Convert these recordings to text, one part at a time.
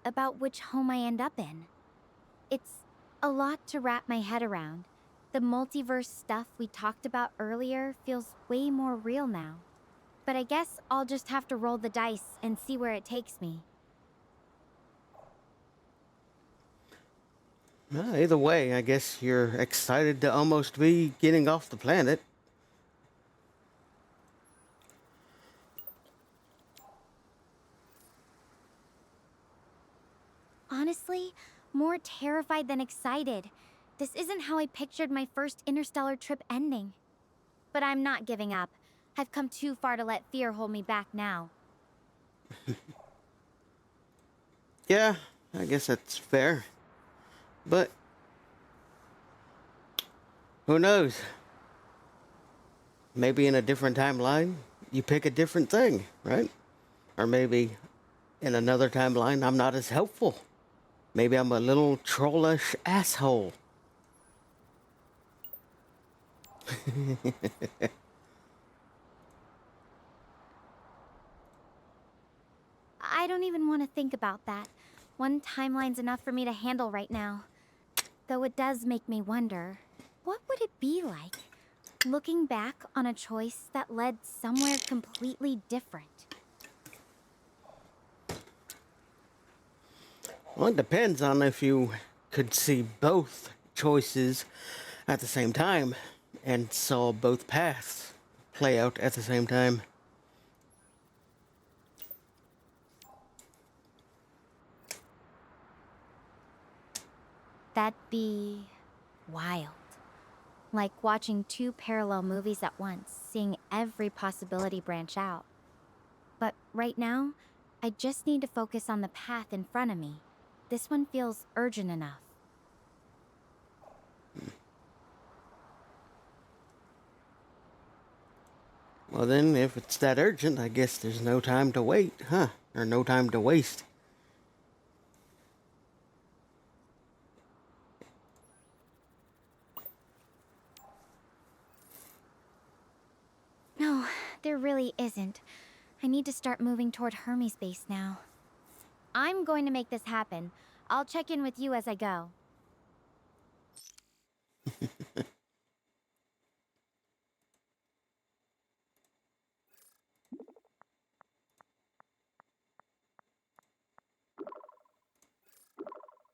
about which home I end up in. It's a lot to wrap my head around. The multiverse stuff we talked about earlier feels way more real now. But I guess I'll just have to roll the dice and see where it takes me. Well, either way, I guess you're excited to almost be getting off the planet. Honestly, more terrified than excited. This isn't how I pictured my first interstellar trip ending. But I'm not giving up. I've come too far to let fear hold me back now. Yeah, I guess that's fair. But who knows? Maybe in a different timeline, you pick a different thing, right? Or maybe in another timeline, I'm not as helpful. Maybe I'm a little trollish asshole. I don't even want to think about that. One timeline's enough for me to handle right now. Though it does make me wonder, what would it be like? Looking back on a choice that led somewhere completely different. Well, it depends on if you could see both choices at the same time and saw both paths play out at the same time. That'd be wild. Like watching two parallel movies at once, seeing every possibility branch out. But right now, I just need to focus on the path in front of me. This one feels urgent enough. Well, then, if it's that urgent, I guess there's no time to wait, huh? Or no time to waste. No, there really isn't. I need to start moving toward Hermes base now. I'm going to make this happen. I'll check in with you as I go.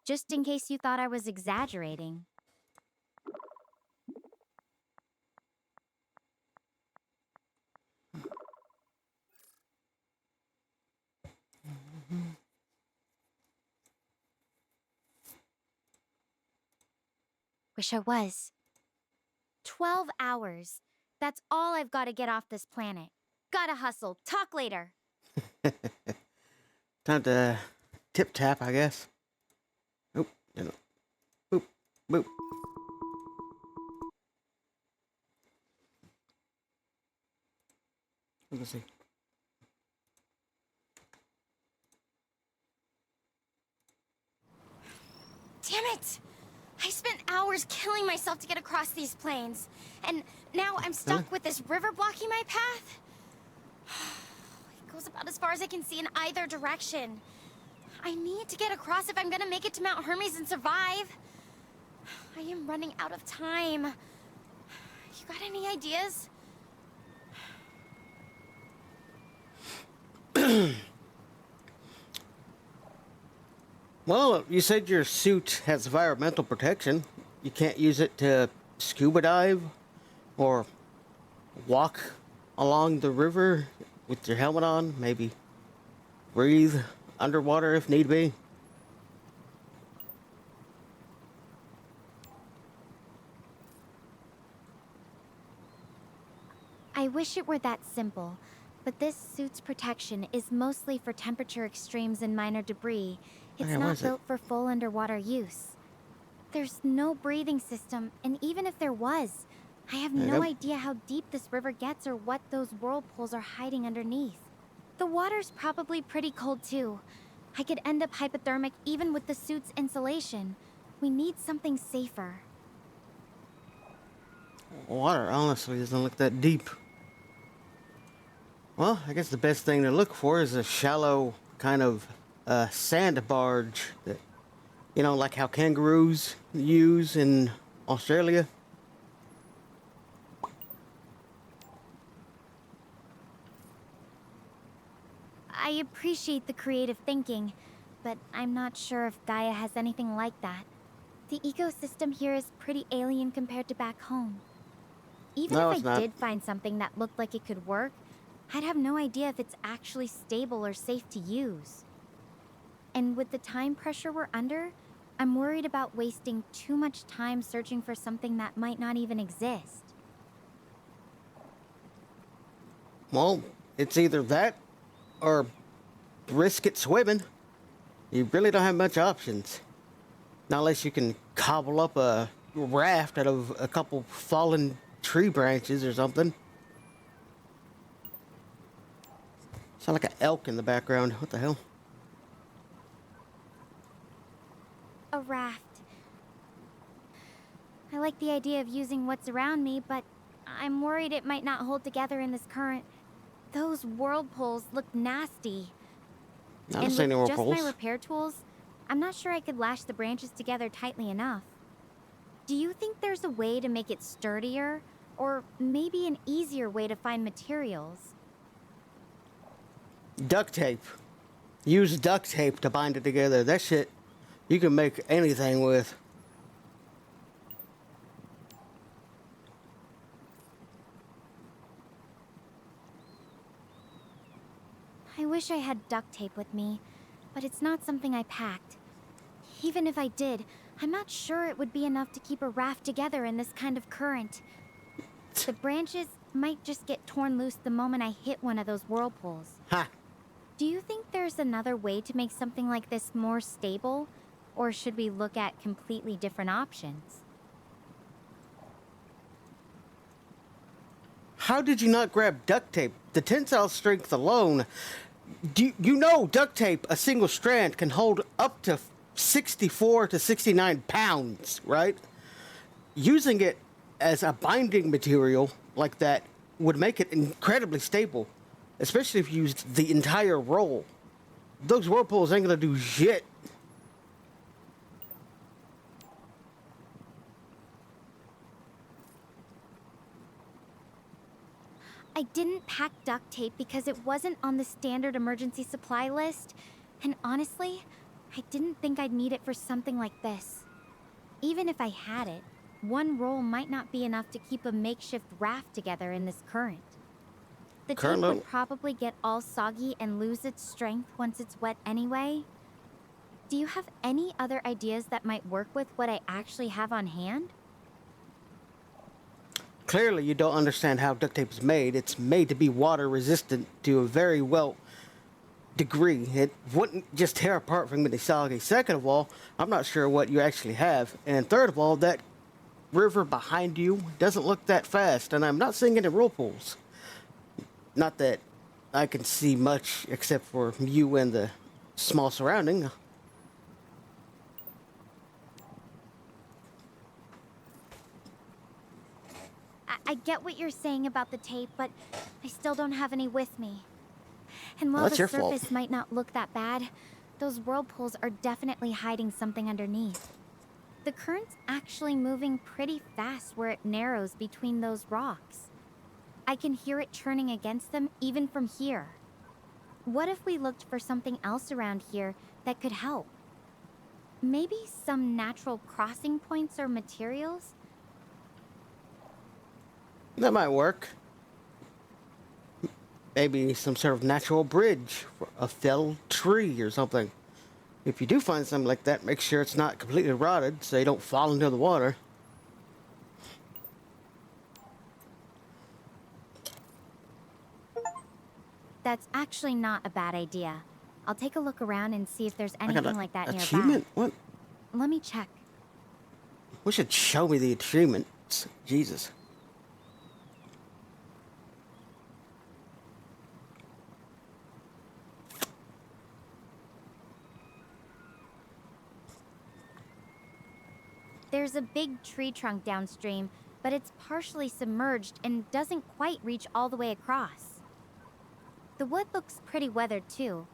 Just in case you thought I was exaggerating. Wish I was. 12 hours. That's all I've got to get off this planet. Gotta hustle. Talk later. Time to tip tap, I guess. Oop, you know, boop, boop. Let's see. Damn it! I spent hours killing myself to get across these plains. And now I'm stuck with this river blocking my path. It goes about as far as I can see in either direction. I need to get across if I'm gonna make it to Mount Hermes and survive. I am running out of time. You got any ideas? Well, you said your suit has environmental protection. You can't use it to scuba dive or walk along the river with your helmet on, maybe breathe underwater if need be. I wish it were that simple, but this suit's protection is mostly for temperature extremes and minor debris. It's Okay, what not is it? built for full underwater use. There's no breathing system, and even if there was, I have There you no go. idea how deep this river gets or what those whirlpools are hiding underneath. The water's probably pretty cold too. I could end up hypothermic even with the suit's insulation. We need something safer. Water honestly doesn't look that deep. Well, I guess the best thing to look for is a shallow kind of a sand barge that, like how kangaroos use in Australia. I appreciate the creative thinking, but I'm not sure if Gaia has anything like that. The ecosystem here is pretty alien compared to back home. Even No, if it's I not. did find something that looked like it could work, I'd have no idea if it's actually stable or safe to use. And with the time pressure we're under, I'm worried about wasting too much time searching for something that might not even exist. Well, it's either that or risk it swimming. You really don't have much options. Not unless you can cobble up a raft out of a couple fallen tree branches or something. Sound like an elk in the background. What the hell? A raft. I like the idea of using what's around me, but I'm worried it might not hold together in this current. Those whirlpools look nasty. Not And the same with just my whirlpools. repair tools, I'm not sure I could lash the branches together tightly enough. Do you think there's a way to make it sturdier? Or maybe an easier way to find materials? Duct tape. Use duct tape to bind it together. That shit you can make anything with. I wish I had duct tape with me, but it's not something I packed. Even if I did, I'm not sure it would be enough to keep a raft together in this kind of current. The branches might just get torn loose the moment I hit one of those whirlpools. Ha! Do you think there's another way to make something like this more stable? Or should we look at completely different options? How did you not grab duct tape? The tensile strength alone. You know duct tape, a single strand, can hold up to 64 to 69 pounds, right? Using it as a binding material like that would make it incredibly stable, especially if you used the entire roll. Those whirlpools ain't gonna do shit. I didn't pack duct tape because it wasn't on the standard emergency supply list, and honestly, I didn't think I'd need it for something like this. Even if I had it, one roll might not be enough to keep a makeshift raft together in this current. The tape Colonel- would probably get all soggy and lose its strength once it's wet anyway. Do you have any other ideas that might work with what I actually have on hand? Clearly, you don't understand how duct tape is made. It's made to be water resistant to a very well degree. It wouldn't just tear apart from getting soggy. Second of all, I'm not sure what you actually have. And third of all, that river behind you doesn't look that fast. And I'm not seeing any whirlpools. Not that I can see much except for you and the small surrounding. I get what you're saying about the tape, but I still don't have any with me. And while Well, that's the your fault. surface might not look that bad, those whirlpools are definitely hiding something underneath. The current's actually moving pretty fast where it narrows between those rocks. I can hear it churning against them even from here. What if we looked for something else around here that could help? Maybe some natural crossing points or materials? That might work. Maybe some sort of natural bridge for a felled tree or something. If you do find something like that, make sure it's not completely rotted so you don't fall into the water. That's actually not a bad idea. I'll take a look around and see if there's I got anything an like that nearby. achievement? What? Let me check. We should show me the achievements. Jesus. There's a big tree trunk downstream, but it's partially submerged and doesn't quite reach all the way across. The wood looks pretty weathered too,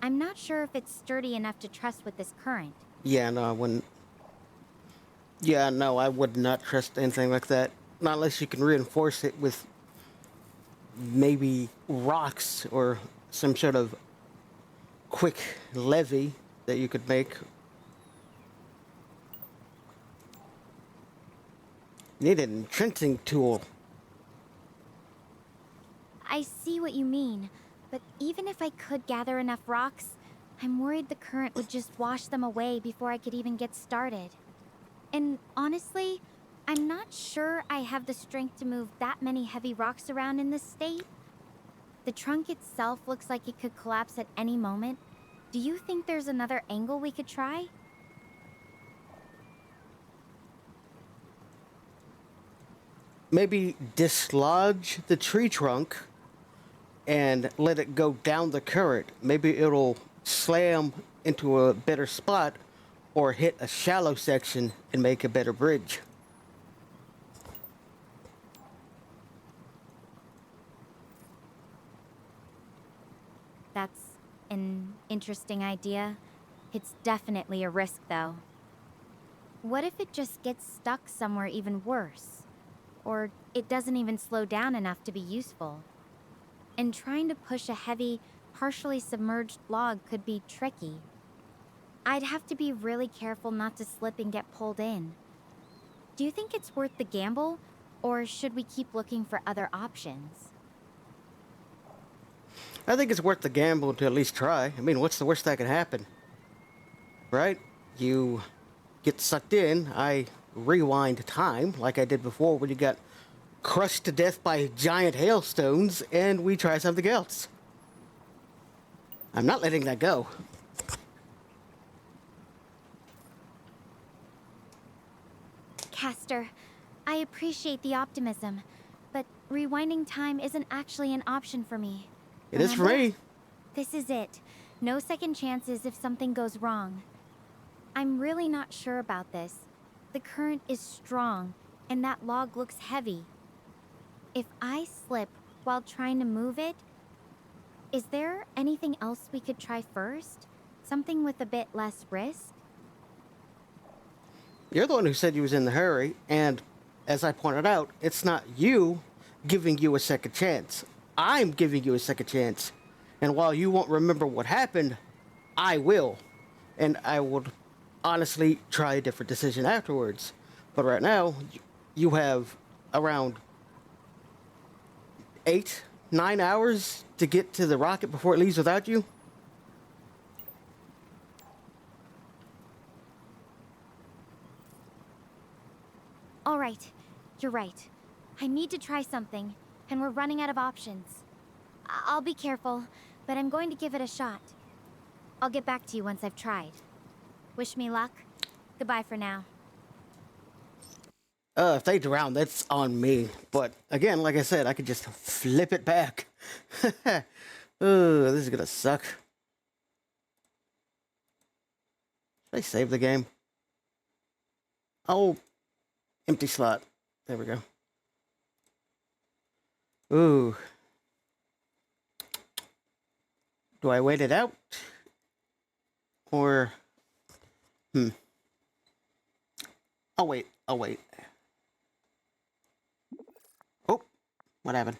I'm not sure if it's sturdy enough to trust with this current. Yeah, no, I wouldn't. Yeah, no, I would not trust anything like that. Not unless you can reinforce it with maybe rocks or some sort of quick levee that you could make. Need an entrenching tool. I see what you mean, but even if I could gather enough rocks, I'm worried the current would just wash them away before I could even get started. And honestly, I'm not sure I have the strength to move that many heavy rocks around in this state. The trunk itself looks like it could collapse at any moment. Do you think there's another angle we could try? Maybe dislodge the tree trunk and let it go down the current. Maybe it'll slam into a better spot or hit a shallow section and make a better bridge. That's an interesting idea. It's definitely a risk, though. What if it just gets stuck somewhere even worse? Or it doesn't even slow down enough to be useful? And trying to push a heavy, partially submerged log could be tricky. I'd have to be really careful not to slip and get pulled in. Do you think it's worth the gamble, or should we keep looking for other options? I think it's worth the gamble to at least try. I mean, what's the worst that can happen? Right? You get sucked in, I rewind time like I did before when you got crushed to death by giant hailstones, and we try something else. I'm not letting that go. Castor, I appreciate the optimism, but rewinding time isn't actually an option for me. It is for Remember? me. This is it. No second chances if something goes wrong. I'm really not sure about this. The current is strong, and that log looks heavy. If I slip while trying to move it, is there anything else we could try first? Something with a bit less risk? You're the one who said you was in the hurry, and as I pointed out, it's not you giving you a second chance. I'm giving you a second chance. And while you won't remember what happened, I will. And I would honestly try a different decision afterwards. But right now, you have around 8, 9 hours to get to the rocket before it leaves without you. All right, you're right. I need to try something, and we're running out of options. I'll be careful, but I'm going to give it a shot. I'll get back to you once I've tried. Wish me luck. Goodbye for now. If they drown, that's on me. But again, like I said, I could just flip it back. Oh, this is gonna suck. Should I save the game? Oh, empty slot. There we go. Ooh. Do I wait it out? Or... I'll wait. I'll wait. Oh, what happened?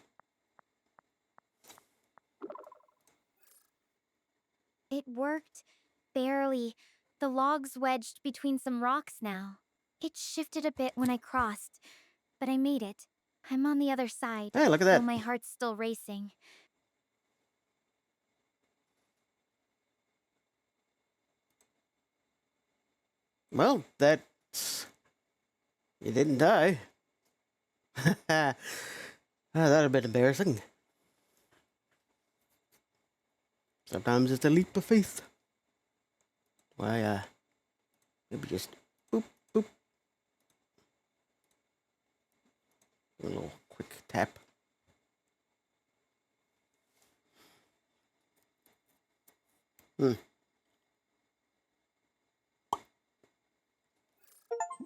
It worked. Barely. The log's wedged between some rocks now. It shifted a bit when I crossed, but I made it. I'm on the other side, Hey, look at though that. my heart's still racing. Well, that's... You didn't die. That'd have been embarrassing. Sometimes it's a leap of faith. Why, maybe just boop, boop. A little quick tap.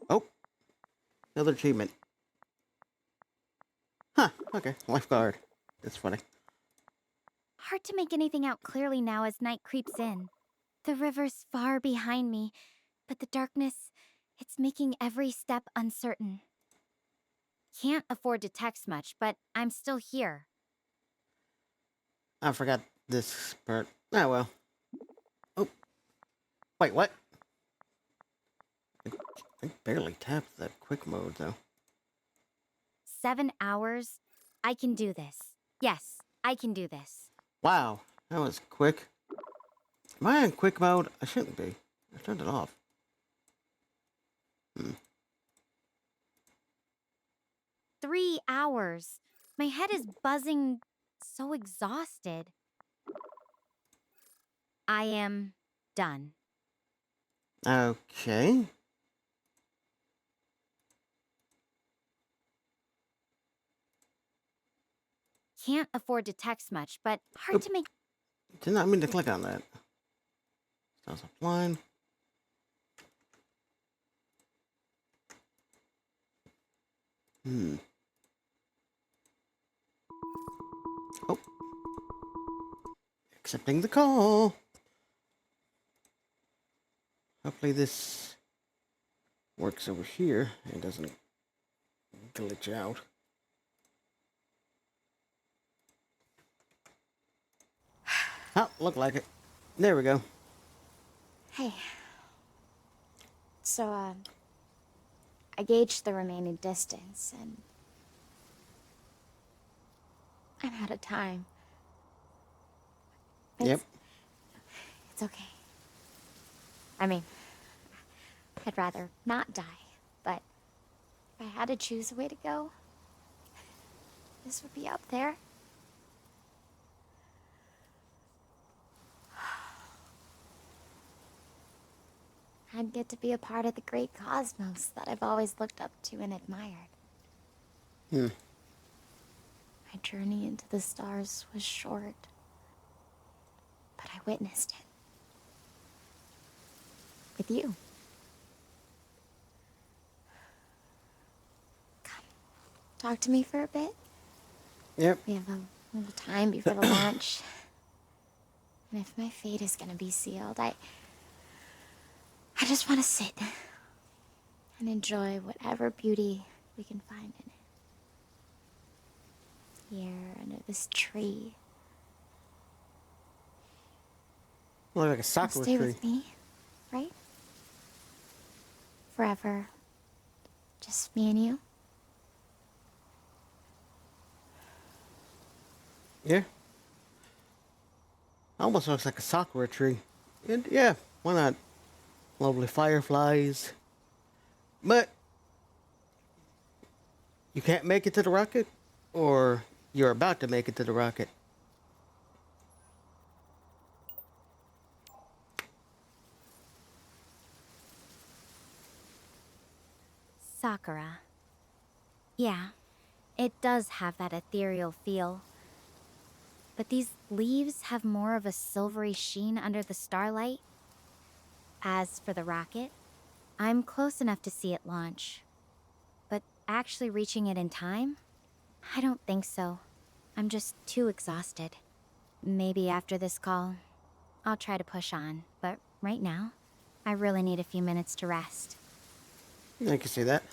Oh, another achievement. Huh, okay, lifeguard. That's funny. hard to make anything out clearly now as night creeps in. The river's far behind me, but the darkness, it's making every step uncertain. Can't afford to text much, but I'm still here. I forgot this part. Ah, well. Oh. Wait, what? I barely tapped that quick mode, though. 7 hours? I can do this. Yes, I can do this. Wow, that was quick. Am I in quick mode? I shouldn't be. I turned it off. 3 hours. My head is buzzing, so exhausted. I am done. Okay. Can't afford to text much, but hard to make. Did not mean to click on that. Stars offline. Oh. Accepting the call. Hopefully this works over here and doesn't glitch out. Oh, look like it. There we go. Hey. So, I gauged the remaining distance, and I'm out of time. Yep. It's okay. I mean, I'd rather not die, but if I had to choose a way to go, this would be up there. I'd get to be a part of the great cosmos that I've always looked up to and admired. My journey into the stars was short, but I witnessed it. With you. Come, talk to me for a bit. Yep. We have a little time before the launch. And if my fate is gonna be sealed, I just want to sit and enjoy whatever beauty we can find in it. Here, under this tree. Look like a You'll sakura stay tree. with me, right? Forever. Just me and you? Yeah. Almost looks like a sakura tree. And yeah, why not? Lovely fireflies. But you can't make it to the rocket? Or you're about to make it to the rocket? Sakura. Yeah, it does have that ethereal feel. But these leaves have more of a silvery sheen under the starlight. As for the rocket, I'm close enough to see it launch. But actually reaching it in time? I don't think so. I'm just too exhausted. Maybe after this call, I'll try to push on. But right now, I really need a few minutes to rest. I can see that.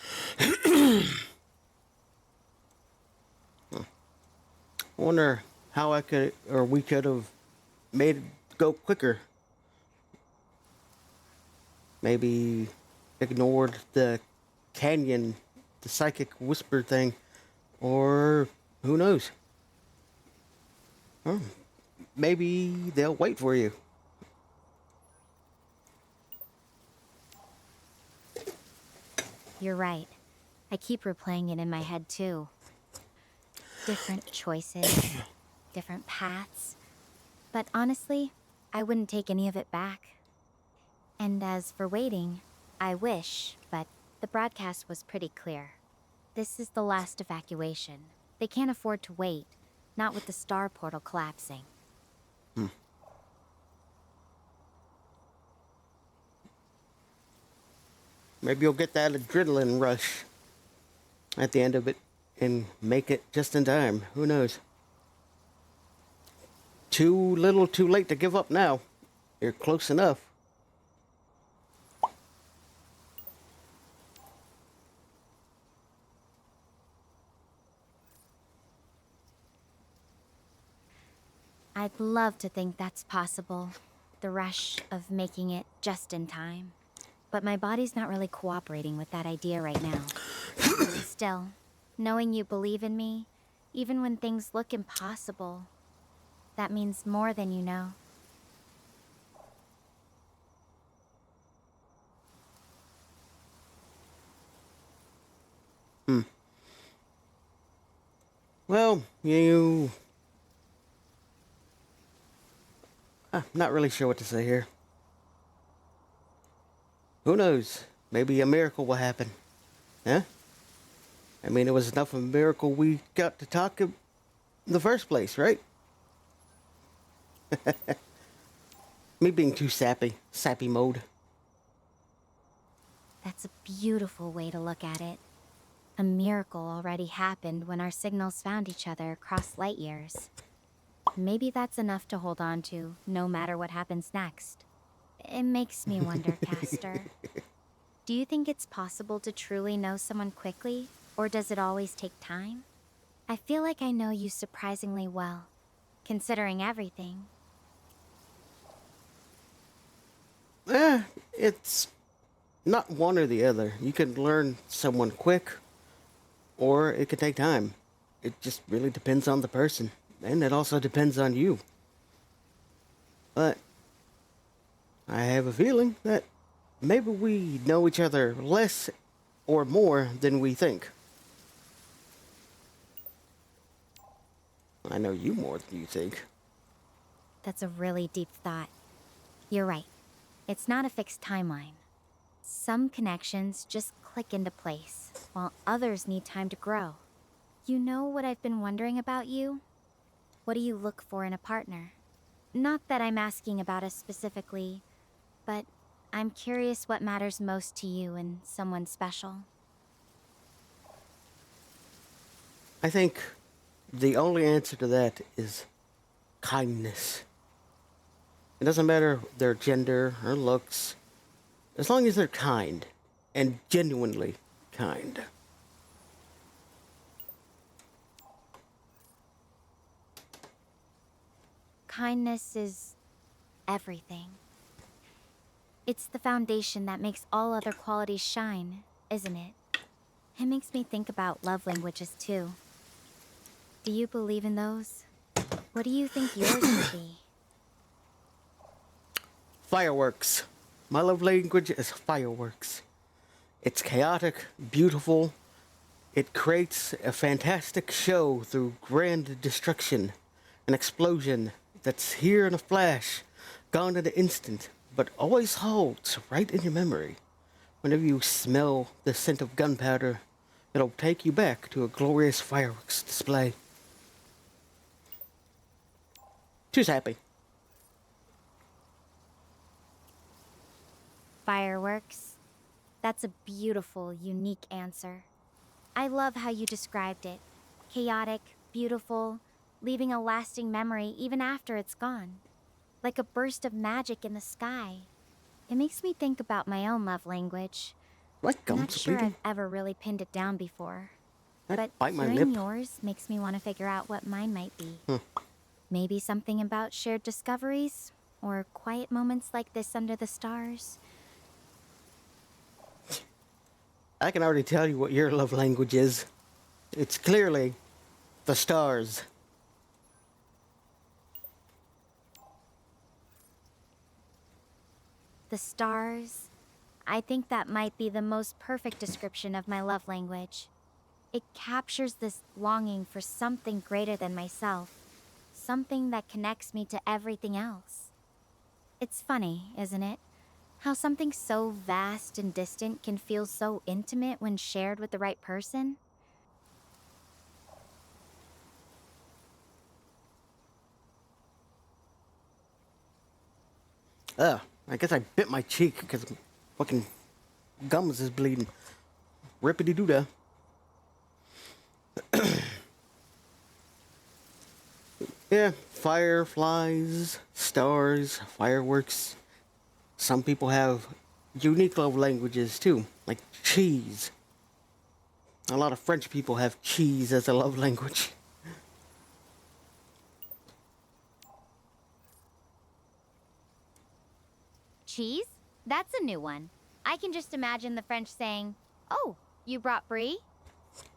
I wonder how I could, or we could have made it go quicker. Maybe ignored the canyon, the psychic whisper thing, or who knows? Maybe they'll wait for you. You're right. I keep replaying it in my head too. Different choices, different paths. But honestly, I wouldn't take any of it back. And as for waiting, I wish, but the broadcast was pretty clear. This is the last evacuation. They can't afford to wait, not with the star portal collapsing. Maybe you'll get that adrenaline rush at the end of it and make it just in time. Who knows? too little too late to give up now. You're close enough. I'd love to think that's possible. The rush of making it just in time. But my body's not really cooperating with that idea right now. Still, knowing you believe in me, even when things look impossible, that means more than you know. Well, I'm not really sure what to say here. Who knows? Maybe a miracle will happen. Huh? I mean, it was enough of a miracle we got to talk in the first place, right? Me being too sappy mode. That's a beautiful way to look at it. A miracle already happened when our signals found each other across light years. Maybe that's enough to hold on to, no matter what happens next. It makes me wonder, Castor. Do you think it's possible to truly know someone quickly, or does it always take time? I feel like I know you surprisingly well, considering everything. It's not one or the other. You can learn someone quick, or it could take time. It just really depends on the person, and it also depends on you. But I have a feeling that maybe we know each other less or more than we think. I know you more than you think. That's a really deep thought. You're right. It's not a fixed timeline. Some connections just click into place, while others need time to grow. You know what I've been wondering about you? What do you look for in a partner? Not that I'm asking about us specifically, but I'm curious what matters most to you in someone special. I think the only answer to that is kindness. It doesn't matter their gender or looks, as long as they're kind and genuinely kind. Kindness is everything. It's the foundation that makes all other qualities shine, isn't it? It makes me think about love languages too. Do you believe in those? What do you think yours would be? Fireworks. My love language is fireworks. It's chaotic, beautiful. It creates a fantastic show through grand destruction, an explosion that's here in a flash, gone in an instant, but always holds right in your memory. Whenever you smell the scent of gunpowder, it'll take you back to a glorious fireworks display. Too happy. Fireworks? That's a beautiful, unique answer. I love how you described it. Chaotic, beautiful, leaving a lasting memory even after it's gone. Like a burst of magic in the sky. It makes me think about my own love language. Like I'm gums not sure bleeding. I've ever really pinned it down before. I'd But bite my hearing lip. yours makes me want to figure out what mine might be. Maybe something about shared discoveries? Or quiet moments like this under the stars? I can already tell you what your love language is. It's clearly the stars. The stars? I think that might be the most perfect description of my love language. It captures this longing for something greater than myself. Something that connects me to everything else. It's funny, isn't it? How something so vast and distant can feel so intimate when shared with the right person? I guess I bit my cheek because fucking gums is bleeding. Rippity doo dah. Yeah, fireflies, stars, fireworks. Some people have unique love languages too, like cheese. A lot of French people have cheese as a love language. Cheese? That's a new one. I can just imagine the French saying, "Oh, you brought brie?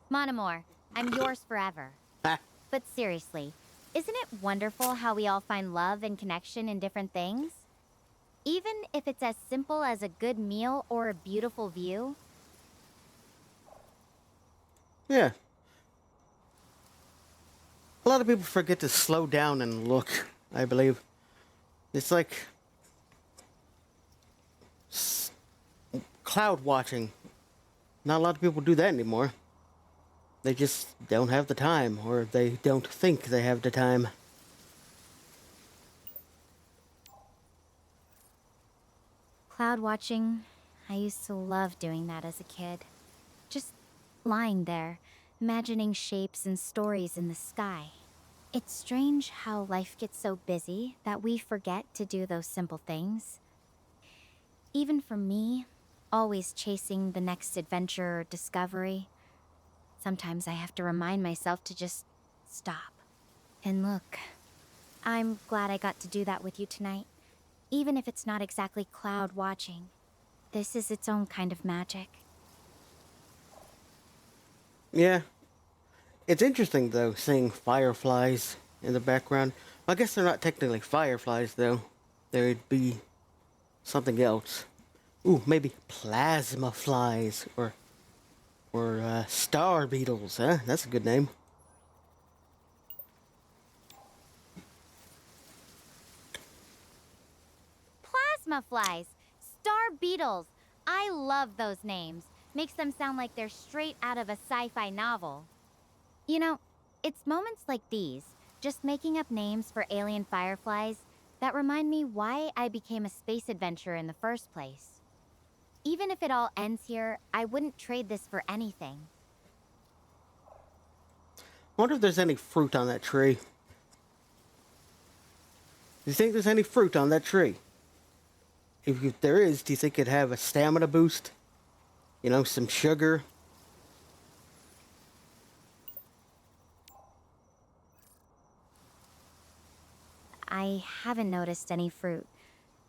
Mon amour, I'm yours forever." Ha! But seriously, isn't it wonderful how we all find love and connection in different things? Even if it's as simple as a good meal or a beautiful view? Yeah. A lot of people forget to slow down and look, I believe. It's like cloud watching. Not a lot of people do that anymore. They just don't have the time, or they don't think they have the time. Cloud watching, I used to love doing that as a kid. Just lying there, imagining shapes and stories in the sky. It's strange how life gets so busy that we forget to do those simple things. Even for me, always chasing the next adventure or discovery, sometimes I have to remind myself to just stop and look. I'm glad I got to do that with you tonight, even if it's not exactly cloud watching. This is its own kind of magic. Yeah. It's interesting, though, seeing fireflies in the background. I guess they're not technically fireflies, though. They'd be something else. Ooh, maybe plasma flies or star beetles, huh? That's a good name. Plasma flies, star beetles. I love those names. Makes them sound like they're straight out of a sci-fi novel. You know, it's moments like these, just making up names for alien fireflies, that remind me why I became a space adventurer in the first place. Even if it all ends here, I wouldn't trade this for anything. I wonder if there's any fruit on that tree. Do you think there's any fruit on that tree? If there is, do you think it'd have a stamina boost? You know, some sugar? I haven't noticed any fruit,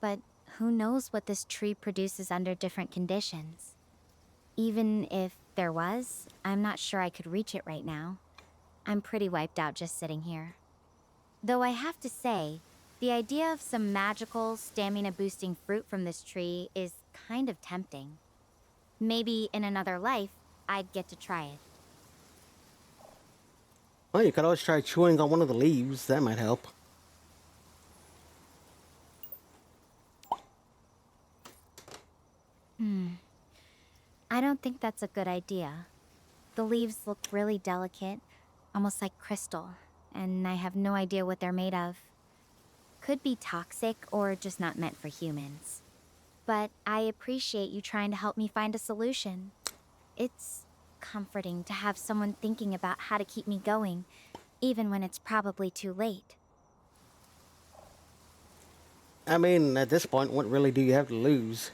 but who knows what this tree produces under different conditions. Even if there was, I'm not sure I could reach it right now. I'm pretty wiped out just sitting here. Though I have to say, the idea of some magical, stamina-boosting fruit from this tree is kind of tempting. Maybe in another life, I'd get to try it. Well, you could always try chewing on one of the leaves. That might help. I don't think that's a good idea. The leaves look really delicate, almost like crystal, and I have no idea what they're made of. Could be toxic or just not meant for humans. But I appreciate you trying to help me find a solution. It's comforting to have someone thinking about how to keep me going, even when it's probably too late. I mean, at this point, what really do you have to lose?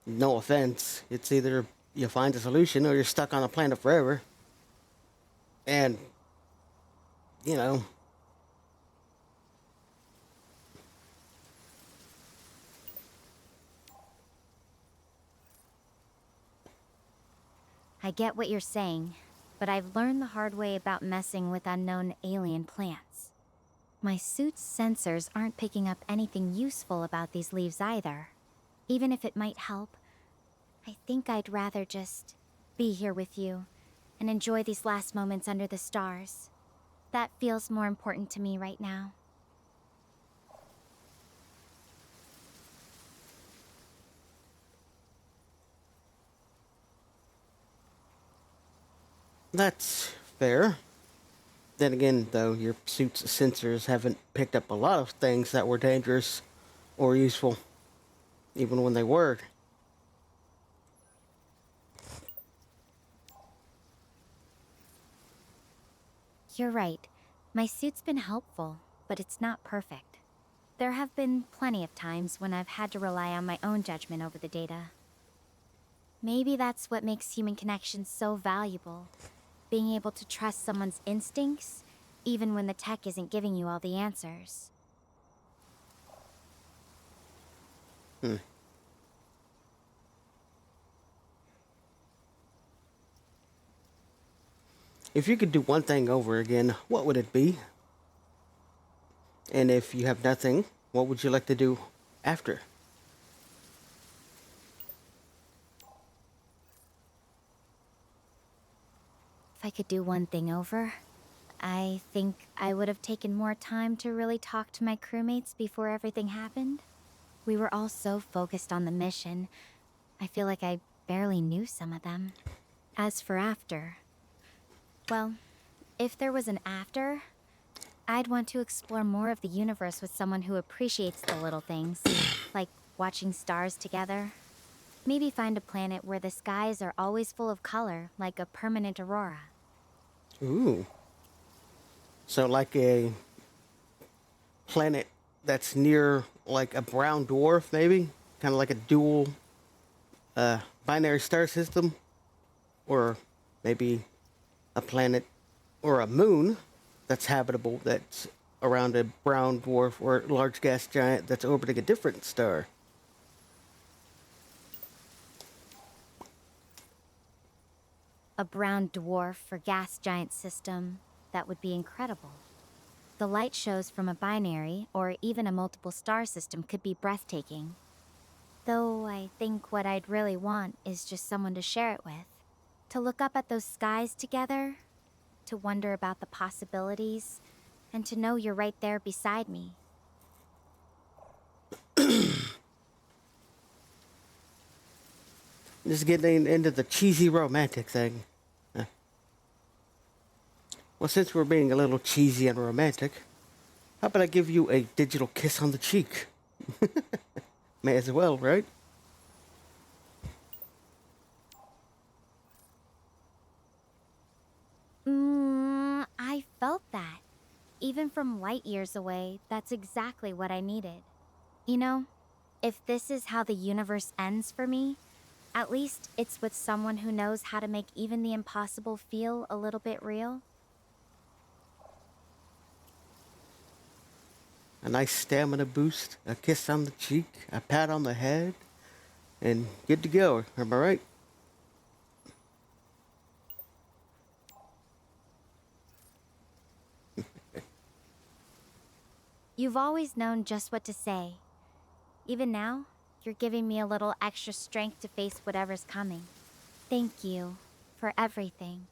No offense. It's either you find a solution or you're stuck on a planet forever. And, you know, I get what you're saying, but I've learned the hard way about messing with unknown alien plants. My suit's sensors aren't picking up anything useful about these leaves either. Even if it might help, I think I'd rather just be here with you and enjoy these last moments under the stars. That feels more important to me right now. that's fair. Then again, though, your suit's sensors haven't picked up a lot of things that were dangerous or useful, even when they were. You're right. My suit's been helpful, but it's not perfect. There have been plenty of times when I've had to rely on my own judgment over the data. Maybe that's what makes human connection so valuable. Being able to trust someone's instincts, even when the tech isn't giving you all the answers. If you could do one thing over again, what would it be? And if you have nothing, what would you like to do after? If I could do one thing over, I think I would have taken more time to really talk to my crewmates before everything happened. We were all so focused on the mission, I feel like I barely knew some of them. As for after, well, if there was an after, I'd want to explore more of the universe with someone who appreciates the little things, like watching stars together. Maybe find a planet where the skies are always full of color, like a permanent aurora. Ooh. So like a planet that's near like a brown dwarf, maybe? Kind of like a dual binary star system? Or maybe a planet or a moon that's habitable, that's around a brown dwarf or large gas giant that's orbiting a different star. A brown dwarf or gas giant system, that would be incredible. The light shows from a binary or even a multiple star system could be breathtaking. Though I think what I'd really want is just someone to share it with. To look up at those skies together, to wonder about the possibilities, and to know you're right there beside me. Just getting into the cheesy romantic thing. Well, since we're being a little cheesy and romantic, how about I give you a digital kiss on the cheek? May as well, right? I felt that. Even from light years away, that's exactly what I needed. You know, if this is how the universe ends for me, at least it's with someone who knows how to make even the impossible feel a little bit real. A nice stamina boost, a kiss on the cheek, a pat on the head, and good to go. Am I right? You've always known just what to say. Even now, you're giving me a little extra strength to face whatever's coming. Thank you for everything.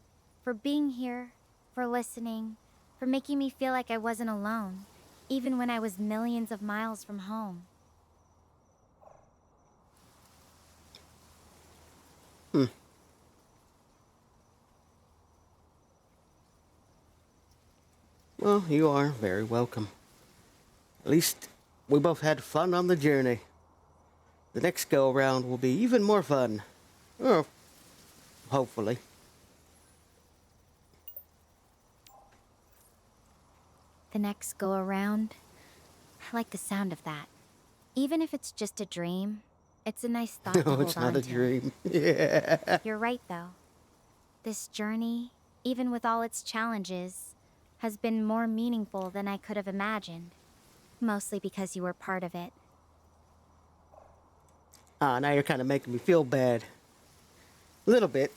For being here, for listening, for making me feel like I wasn't alone, even when I was millions of miles from home. Well, you are very welcome. At least we both had fun on the journey. The next go around will be even more fun. Or hopefully. The next go around, I like the sound of that. Even if it's just a dream, it's a nice thought to No, hold it's not on a to. dream. Yeah. You're right, though. This journey, even with all its challenges, has been more meaningful than I could have imagined. Mostly because you were part of it. Ah, now you're kind of making me feel bad. A little bit.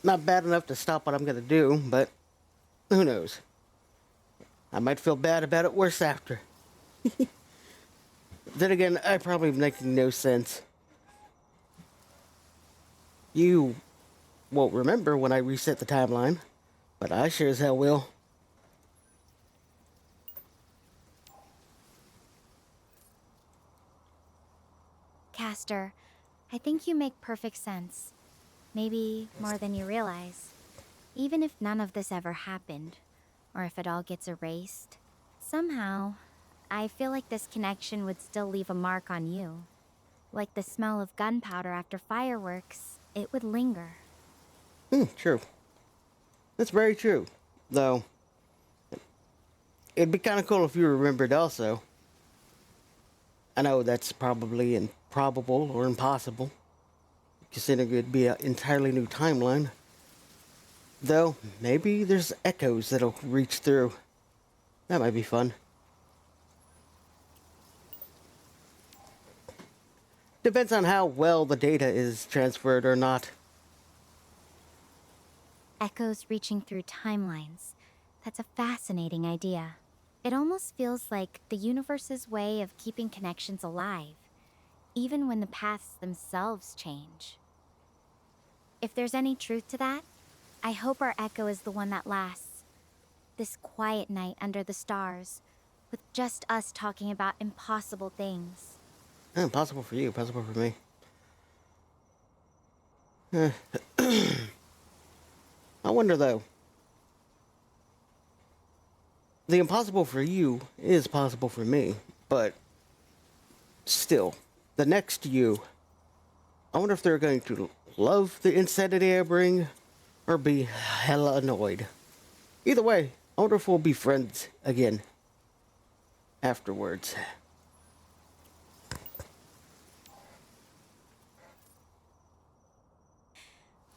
Not bad enough to stop what I'm gonna do, but who knows? I might feel bad about it worse after. Then again, I'm probably making no sense. You won't remember when I reset the timeline, but I sure as hell will. Castor, I think you make perfect sense. Maybe more than you realize. Even if none of this ever happened, or if it all gets erased, somehow, I feel like this connection would still leave a mark on you. Like the smell of gunpowder after fireworks, it would linger. True. That's very true. Though, It'd be kind of cool if you remembered also. I know that's probably improbable or impossible, considering it'd be an entirely new timeline. Though, maybe there's echoes that'll reach through. That might be fun. Depends on how well the data is transferred or not. Echoes reaching through timelines. That's a fascinating idea. It almost feels like the universe's way of keeping connections alive, even when the paths themselves change. If there's any truth to that, I hope our echo is the one that lasts. This quiet night under the stars, with just us talking about impossible things. Impossible for you, possible for me. I wonder though. The impossible for you is possible for me, but still, the next you, I wonder if they're going to love the insanity I bring or be hella annoyed. Either way, I wonder if we'll be friends again afterwards.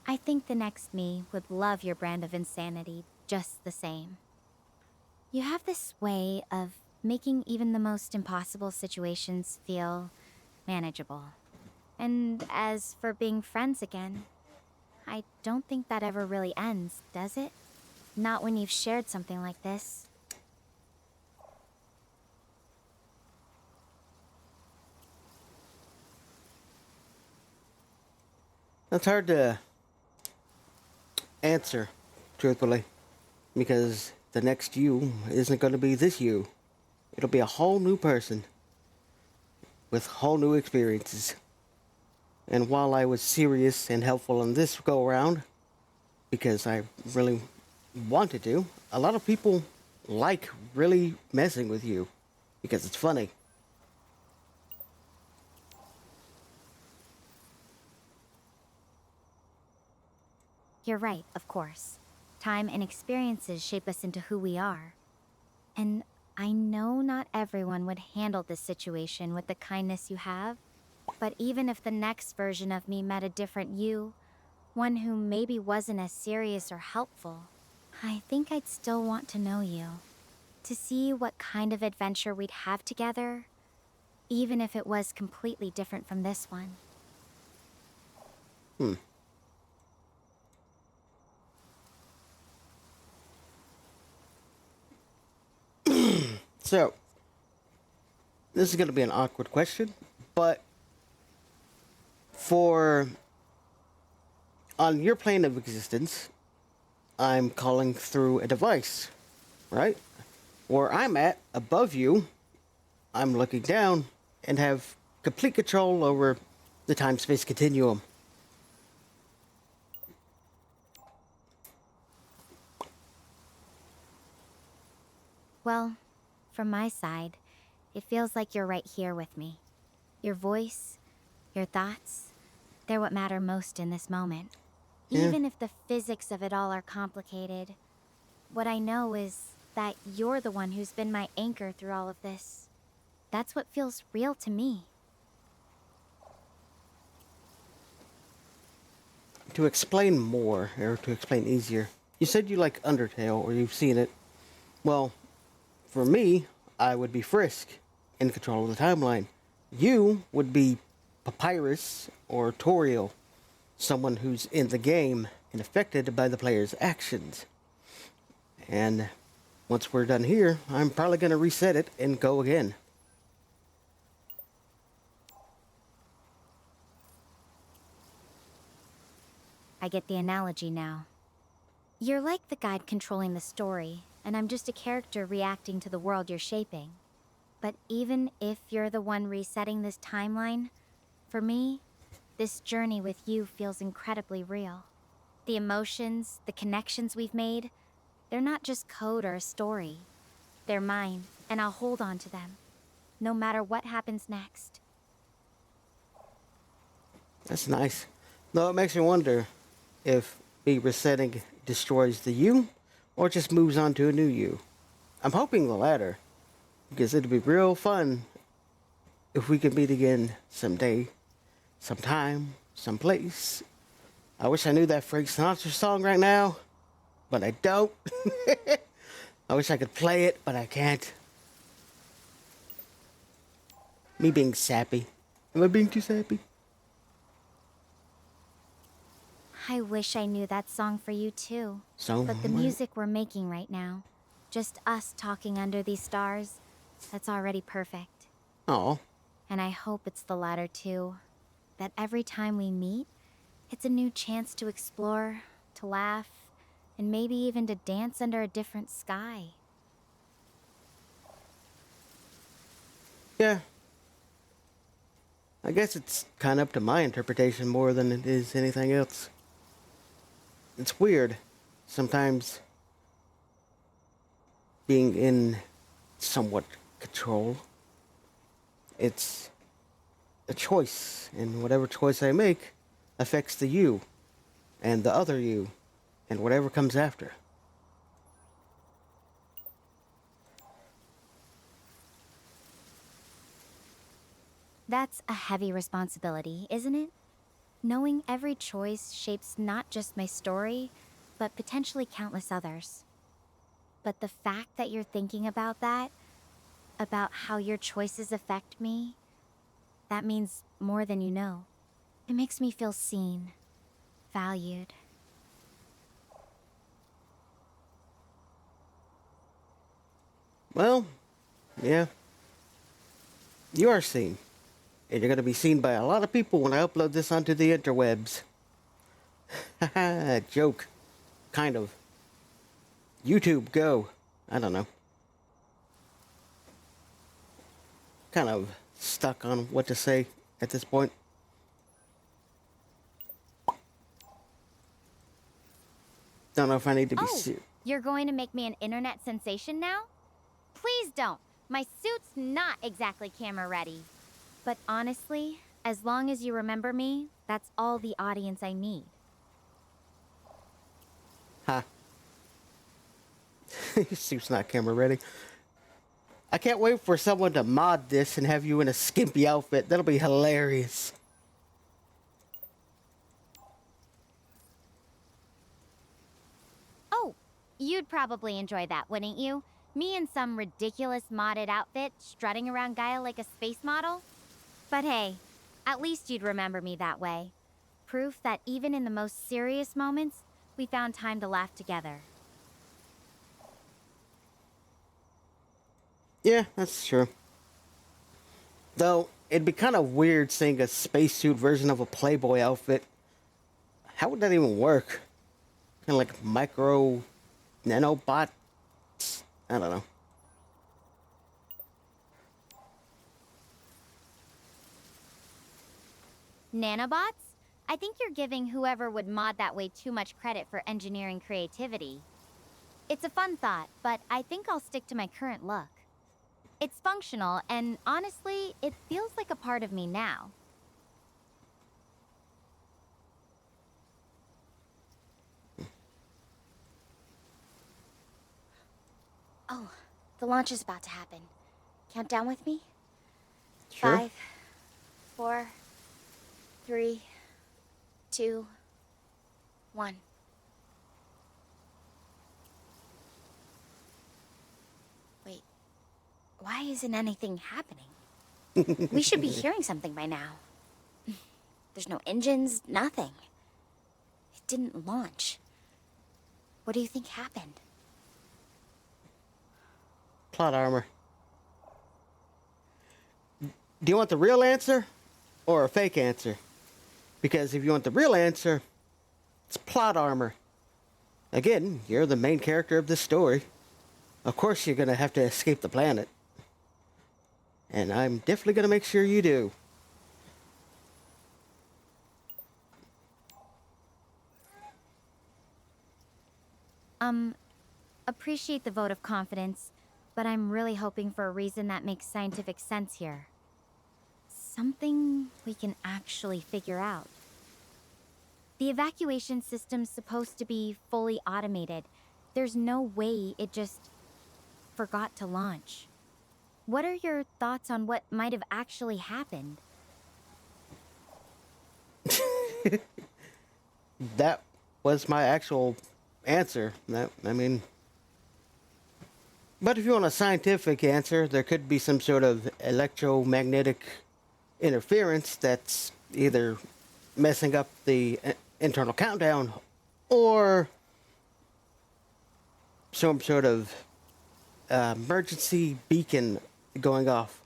I think the next me would love your brand of insanity just the same. You have this way of making even the most impossible situations feel manageable. And as for being friends again, I don't think that ever really ends, does it? Not when you've shared something like this. That's hard to answer, truthfully, because the next you isn't going to be this you. It'll be a whole new person with whole new experiences. And while I was serious and helpful in this go around, because I really wanted to, a lot of people like really messing with you because it's funny. You're right, of course. Time and experiences shape us into who we are. And I know not everyone would handle this situation with the kindness you have, but even if the next version of me met a different you, one who maybe wasn't as serious or helpful, I think I'd still want to know you. To see what kind of adventure we'd have together, even if it was completely different from this one. So, this is going to be an awkward question, but on your plane of existence, I'm calling through a device, right? Where I'm at, above you, I'm looking down and have complete control over the time-space continuum. Well, from my side, it feels like you're right here with me. Your voice, your thoughts, they're what matter most in this moment. Yeah. Even if the physics of it all are complicated, what I know is that you're the one who's been my anchor through all of this. That's what feels real to me. To explain more, or to explain easier, you said you like Undertale, or you've seen it. Well, for me, I would be Frisk, in control of the timeline. You would be Papyrus or Toriel, someone who's in the game and affected by the player's actions. And once we're done here, I'm probably going to reset it and go again. I get the analogy now. You're like the guide controlling the story, and I'm just a character reacting to the world you're shaping. But even if you're the one resetting this timeline, for me, this journey with you feels incredibly real. The emotions, the connections we've made, they're not just code or a story. They're mine, and I'll hold on to them, no matter what happens next. That's nice. Though it makes me wonder if me resetting destroys the you, or just moves on to a new you. I'm hoping the latter, because it'd be real fun if we could meet again someday, sometime, someplace. I wish I knew that Frank Sinatra song right now, but I don't. I wish I could play it, but I can't. Me being sappy. Am I being too sappy? I wish I knew that song for you too. So, But the music we're making right now, just us talking under these stars, that's already perfect. Oh, And I hope it's the latter too. That every time we meet, it's a new chance to explore, to laugh, and maybe even to dance under a different sky. yeah. I guess it's kind of up to my interpretation more than it is anything else. It's weird. Sometimes being in somewhat control. It's a choice, and whatever choice I make affects the you, and the other you, and whatever comes after. That's a heavy responsibility, isn't it? Knowing every choice shapes not just my story, but potentially countless others. But the fact that you're thinking about that, about how your choices affect me, that means more than you know. It makes me feel seen, valued. Well, yeah. You are seen. And you're going to be seen by a lot of people when I upload this onto the interwebs. Haha, joke. Kind of. YouTube, go. I don't know. Kind of stuck on what to say at this point. Don't know if I need to be You're going to make me an internet sensation now? Please don't. My suit's not exactly camera ready. But honestly, as long as you remember me, that's all the audience I need. Ha. Your suit's not camera ready. I can't wait for someone to mod this and have you in a skimpy outfit. That'll be hilarious. Oh, you'd probably enjoy that, wouldn't you? Me in some ridiculous modded outfit, strutting around Gaia like a space model? But hey, at least you'd remember me that way. Proof that even in the most serious moments, we found time to laugh together. Yeah, that's true. Though, it'd be kind of weird seeing a spacesuit version of a Playboy outfit. How would that even work? Kind of like micro nanobots? I don't know. Nanobots? I think you're giving whoever would mod that way too much credit for engineering creativity. It's a fun thought, but I think I'll stick to my current look. It's functional, and honestly, it feels like a part of me now. Oh, the launch is about to happen. Count down with me? Sure. 5, 4, 3, 2, 1. Wait, why isn't anything happening? We should be hearing something by now. There's no engines, nothing. It didn't launch. What do you think happened? Plot armor. Do you want the real answer or a fake answer? Because if you want the real answer, it's plot armor. Again, you're the main character of this story. Of course you're gonna have to escape the planet. And I'm definitely gonna make sure you do. Appreciate the vote of confidence, but I'm really hoping for a reason that makes scientific sense here. Something we can actually figure out. The evacuation system's supposed to be fully automated. There's no way it just... forgot to launch. What are your thoughts on what might have actually happened? That was my actual answer. I mean, but if you want a scientific answer, there could be some sort of electromagnetic interference that's either messing up the internal countdown or some sort of emergency beacon going off.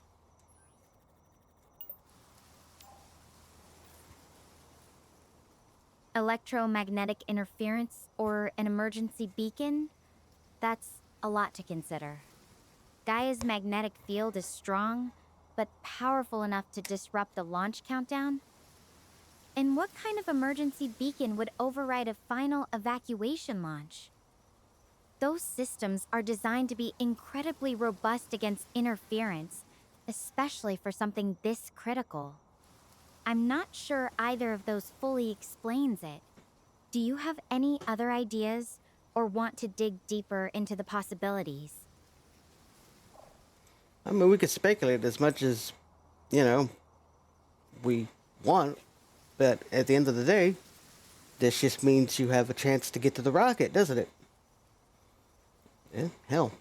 Electromagnetic interference or an emergency beacon? That's a lot to consider. Gaia's magnetic field is strong, but powerful enough to disrupt the launch countdown? And what kind of emergency beacon would override a final evacuation launch? Those systems are designed to be incredibly robust against interference, especially for something this critical. I'm not sure either of those fully explains it. Do you have any other ideas or want to dig deeper into the possibilities? I mean, we could speculate as much as, we want, but at the end of the day, this just means you have a chance to get to the rocket, doesn't it? Yeah, hell,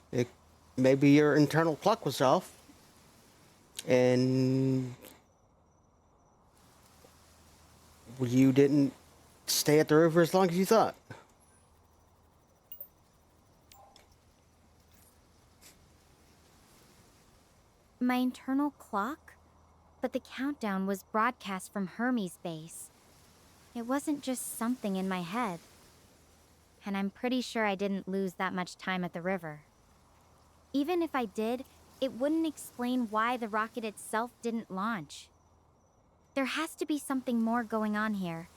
maybe your internal clock was off, and you didn't stay at the river as long as you thought. My internal clock? But the countdown was broadcast from Hermes base. It wasn't just something in my head. And I'm pretty sure I didn't lose that much time at the river. Even if I did, it wouldn't explain why the rocket itself didn't launch. There has to be something more going on here.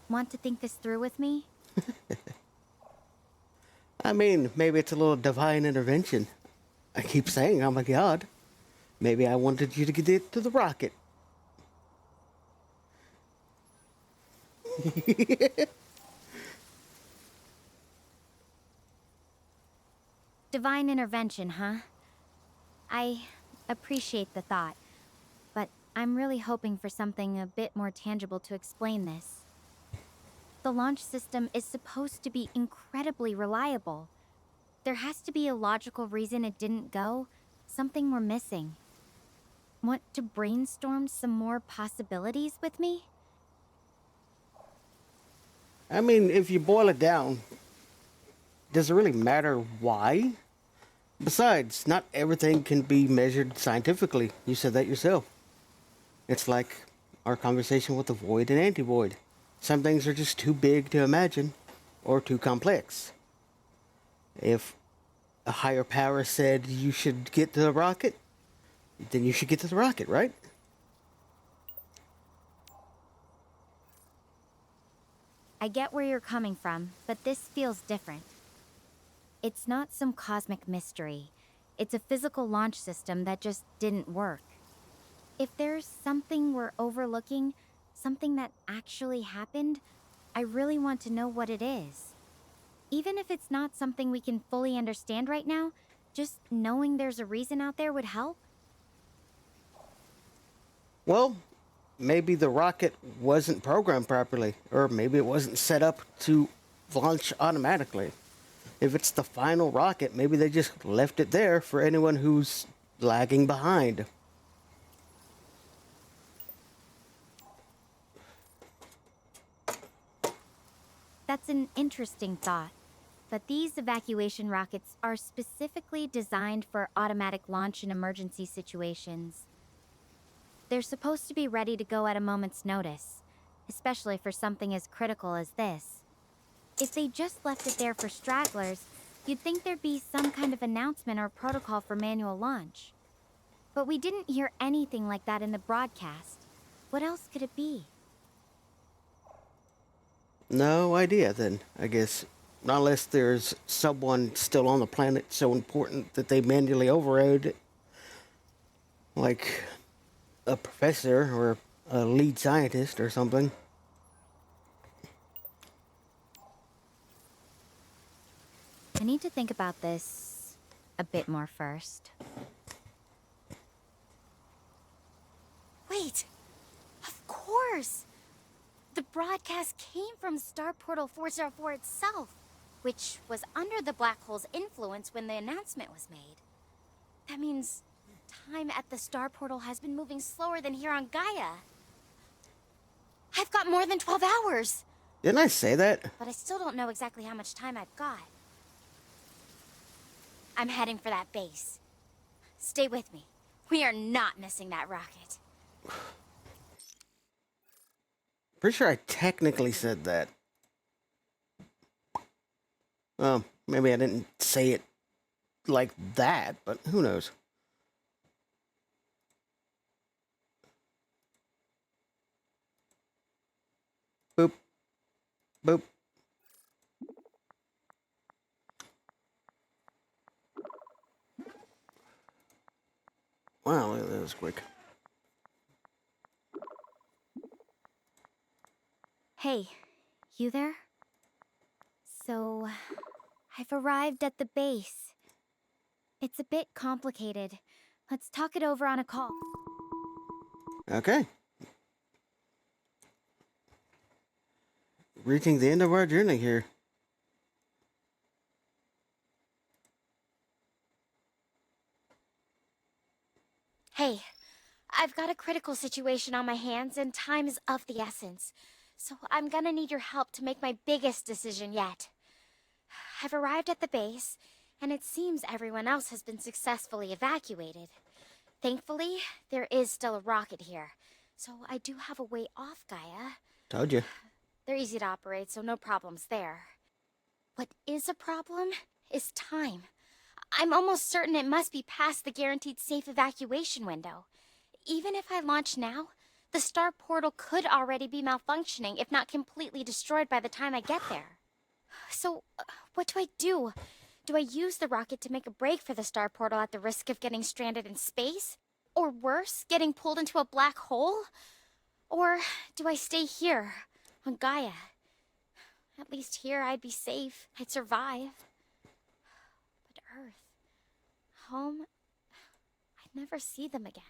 Want to think this through with me? I mean, maybe it's a little divine intervention. I keep saying I'm a god. Maybe I wanted you to get it to the rocket. Divine intervention, huh? I appreciate the thought, but I'm really hoping for something a bit more tangible to explain this. The launch system is supposed to be incredibly reliable. There has to be a logical reason it didn't go, something we're missing. Want to brainstorm some more possibilities with me? I mean, if you boil it down, does it really matter why? Besides, not everything can be measured scientifically. You said that yourself. It's like our conversation with the void and anti-void. Some things are just too big to imagine, or too complex. If a higher power said you should get to the rocket, then you should get to the rocket, right? I get where you're coming from, but this feels different. It's not some cosmic mystery. It's a physical launch system that just didn't work. If there's something we're overlooking, something that actually happened, I really want to know what it is. Even if it's not something we can fully understand right now, just knowing there's a reason out there would help. Well, maybe the rocket wasn't programmed properly, or maybe it wasn't set up to launch automatically. If it's the final rocket, maybe they just left it there for anyone who's lagging behind. That's an interesting thought. But these evacuation rockets are specifically designed for automatic launch in emergency situations. They're supposed to be ready to go at a moment's notice, especially for something as critical as this. If they just left it there for stragglers, you'd think there'd be some kind of announcement or protocol for manual launch. But we didn't hear anything like that in the broadcast. What else could it be? No idea then, I guess. Unless there's someone still on the planet so important that they manually overrode it. Like a professor or a lead scientist or something. I need to think about this a bit more first. Wait! Of course! The broadcast came from Star Portal 404 itself, which was under the black hole's influence when the announcement was made. That means time at the Star Portal has been moving slower than here on Gaia. I've got more than 12 hours! Didn't I say that? But I still don't know exactly how much time I've got. I'm heading for that base. Stay with me. We are not missing that rocket. Pretty sure I technically said that. Well, maybe I didn't say it like that, but who knows? Boop. Boop. Wow, that was quick. Hey, you there? So, I've arrived at the base. It's a bit complicated. Let's talk it over on a call. Okay. Reaching the end of our journey here. Hey, I've got a critical situation on my hands and time is of the essence. So I'm gonna need your help to make my biggest decision yet. I've arrived at the base, and it seems everyone else has been successfully evacuated. Thankfully, there is still a rocket here, so I do have a way off Gaia. Told you. They're easy to operate, so no problems there. What is a problem is time. I'm almost certain it must be past the guaranteed safe evacuation window. Even if I launch now, the Star Portal could already be malfunctioning, if not completely destroyed by the time I get there. So, what do I do? Do I use the rocket to make a break for the Star Portal at the risk of getting stranded in space? Or worse, getting pulled into a black hole? Or do I stay here, on Gaia? At least here I'd be safe. I'd survive. But Earth, home, I'd never see them again.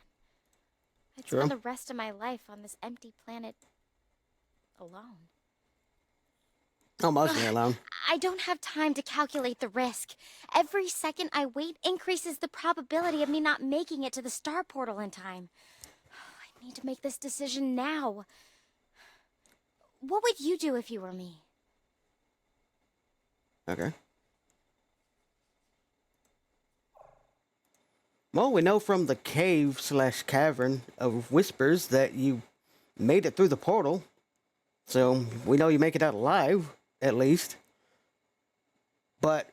I'd True. spend the rest of my life on this empty planet alone. Oh, mostly alone. I don't have time to calculate the risk. Every second I wait increases the probability of me not making it to the Star Portal in time. I need to make this decision now. What would you do if you were me? Okay. Well, we know from the cave/cavern of whispers that you made it through the portal. So we know you make it out alive, at least. But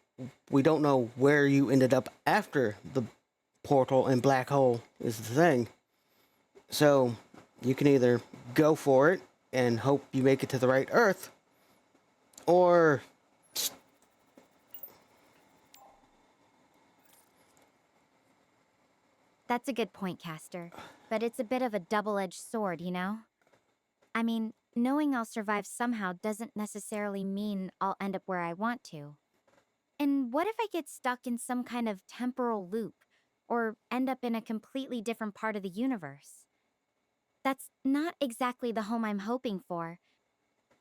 we don't know where you ended up after the portal and black hole is the thing. So you can either go for it and hope you make it to the right Earth, or That's a good point, Castor. But it's a bit of a double-edged sword, you know? I mean, knowing I'll survive somehow doesn't necessarily mean I'll end up where I want to. And what if I get stuck in some kind of temporal loop, or end up in a completely different part of the universe? That's not exactly the home I'm hoping for.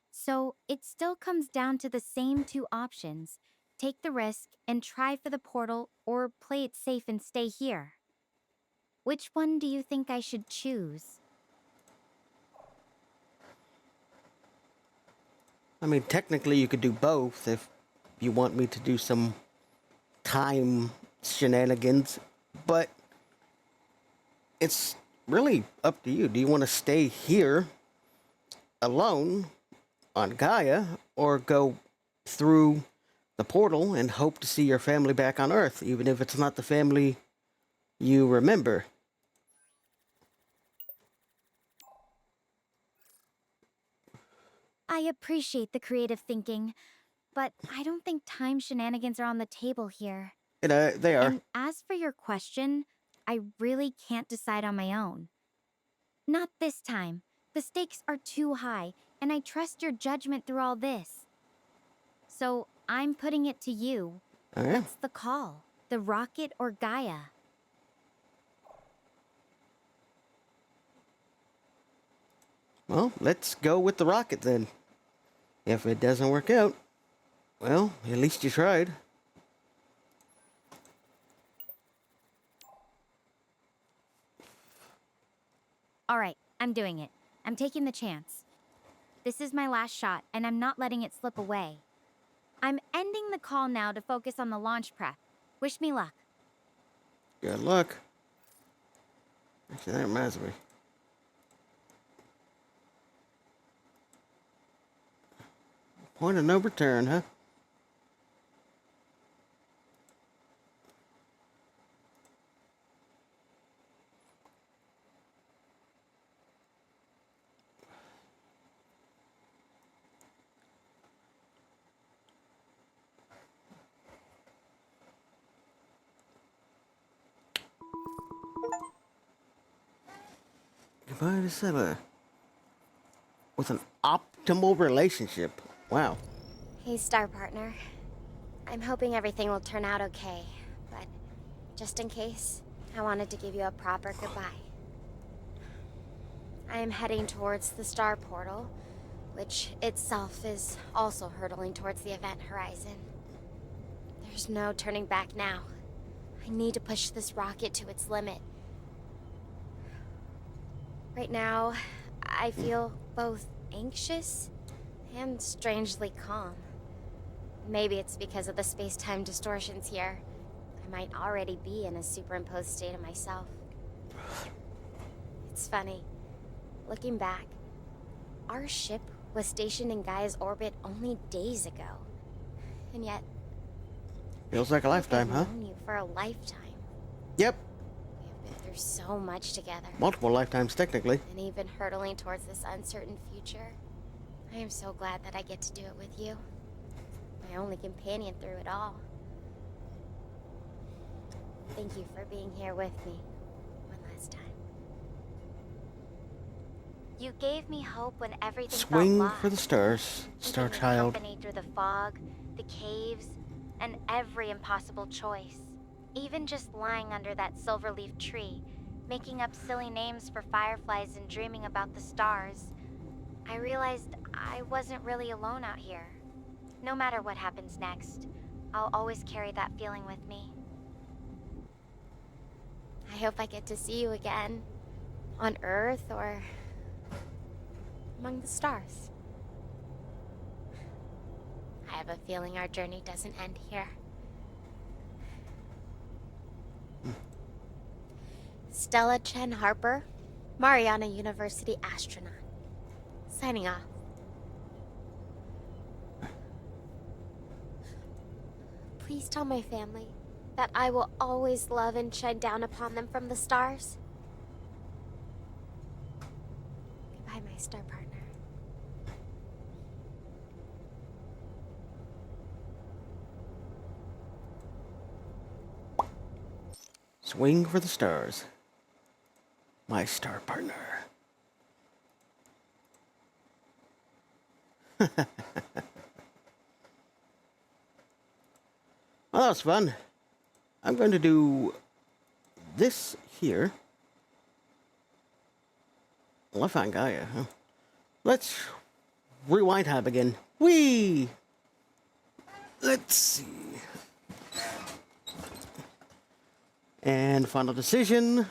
So it still comes down to the same two options. Take the risk and try for the portal, or play it safe and stay here. Which one do you think I should choose? I mean, technically you could do both if you want me to do some time shenanigans, but it's really up to you. Do you want to stay here alone on Gaia, or go through the portal and hope to see your family back on Earth, even if it's not the family you remember? I appreciate the creative thinking, but I don't think time shenanigans are on the table here. They are. And as for your question, I really can't decide on my own. Not this time. The stakes are too high, and I trust your judgment through all this. So I'm putting it to you. Oh, yeah. What's the call? The rocket or Gaia? Well, let's go with the rocket then. If it doesn't work out, well, at least you tried. All right, I'm doing it. I'm taking the chance. This is my last shot, and I'm not letting it slip away. I'm ending the call now to focus on the launch prep. Wish me luck. Good luck. Actually, that reminds me. Point of no return, huh? Goodbye to Seba. With an optimal relationship. Wow. Hey, Star Partner. I'm hoping everything will turn out okay, but just in case, I wanted to give you a proper goodbye. I am heading towards the Star Portal, which itself is also hurtling towards the event horizon. There's no turning back now. I need to push this rocket to its limit. Right now, I feel both anxious and strangely calm. Maybe it's because of the space-time distortions here. I might already be in a superimposed state of myself. It's funny. Looking back, our ship was stationed in Gaia's orbit only days ago. And yet... Feels like a lifetime, huh? I've known you for a lifetime. Yep. We have been through so much together. Multiple lifetimes, technically. And even hurtling towards this uncertain future. I am so glad that I get to do it with you. My only companion through it all. Thank you for being here with me one last time. You gave me hope when everything Swing felt lost. for the stars, Star Keeping me Child. company through the fog, the caves, and every impossible choice. Even just lying under that silver-leaf tree, making up silly names for fireflies and dreaming about the stars. I realized I wasn't really alone out here. No matter what happens next, I'll always carry that feeling with me. I hope I get to see you again. On Earth or... among the stars. I have a feeling our journey doesn't end here. Stella Chen Harper, Mariana University astronaut. Signing off. Please tell my family that I will always love and shine down upon them from the stars. Goodbye, my star partner. Swing for the stars. My star partner. Well, that was fun. I'm going to do this here. Well, I found Gaia, huh? Let's rewind time again. Whee! Let's see. And final decision.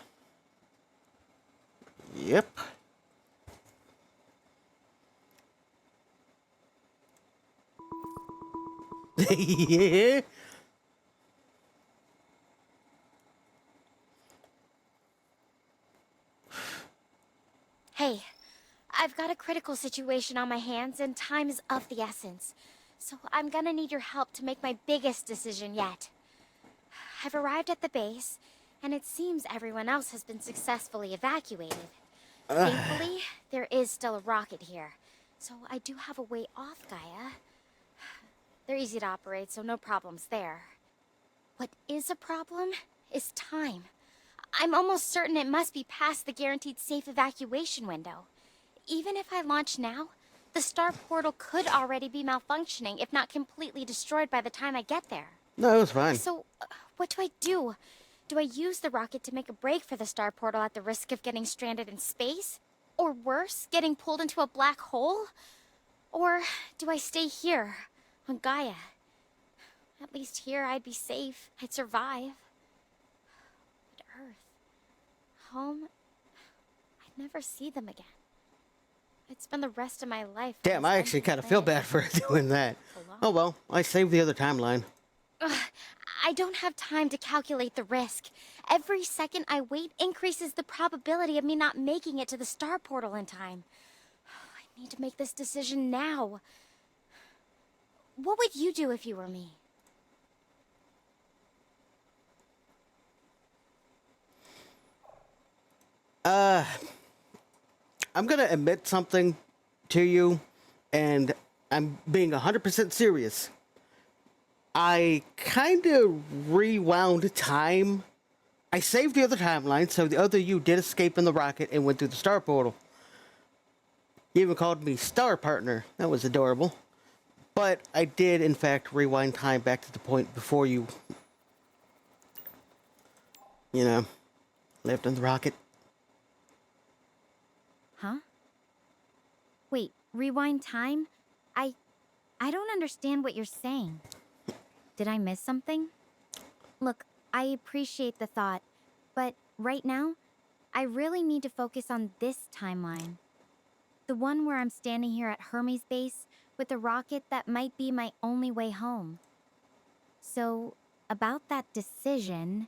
Yep. Yeah. Hey, I've got a critical situation on my hands and time is of the essence. So I'm gonna need your help to make my biggest decision yet. I've arrived at the base, and it seems everyone else has been successfully evacuated. Thankfully, there is still a rocket here, so I do have a way off Gaia. They're easy to operate, so no problems there. What is a problem is time. I'm almost certain it must be past the guaranteed safe evacuation window. Even if I launch now, the star portal could already be malfunctioning, if not completely destroyed by the time I get there. No, it was fine. So, what do I do? Do I use the rocket to make a break for the star portal at the risk of getting stranded in space? Or worse, getting pulled into a black hole? Or do I stay here, on Gaia? At least here I'd be safe. I'd survive. But Earth, home, I'd never see them again. I'd spend the rest of my life. Damn, I actually kind of feel bad for doing that. Oh well, I saved the other timeline. Ugh, I don't have time to calculate the risk. Every second I wait increases the probability of me not making it to the star portal in time. I need to make this decision now. What would you do if you were me? I'm gonna admit something to you, and I'm being 100% serious. I kind of rewound time. I saved the other timeline, so the other you did escape in the rocket and went through the star portal. You even called me Star Partner. That was adorable. But I did, in fact, rewind time back to the point before you, lived in the rocket. Huh? Wait, rewind time? I don't understand what you're saying. Did I miss something? Look, I appreciate the thought, but right now, I really need to focus on this timeline. The one where I'm standing here at Hermes base with a rocket that might be my only way home. So, about that decision,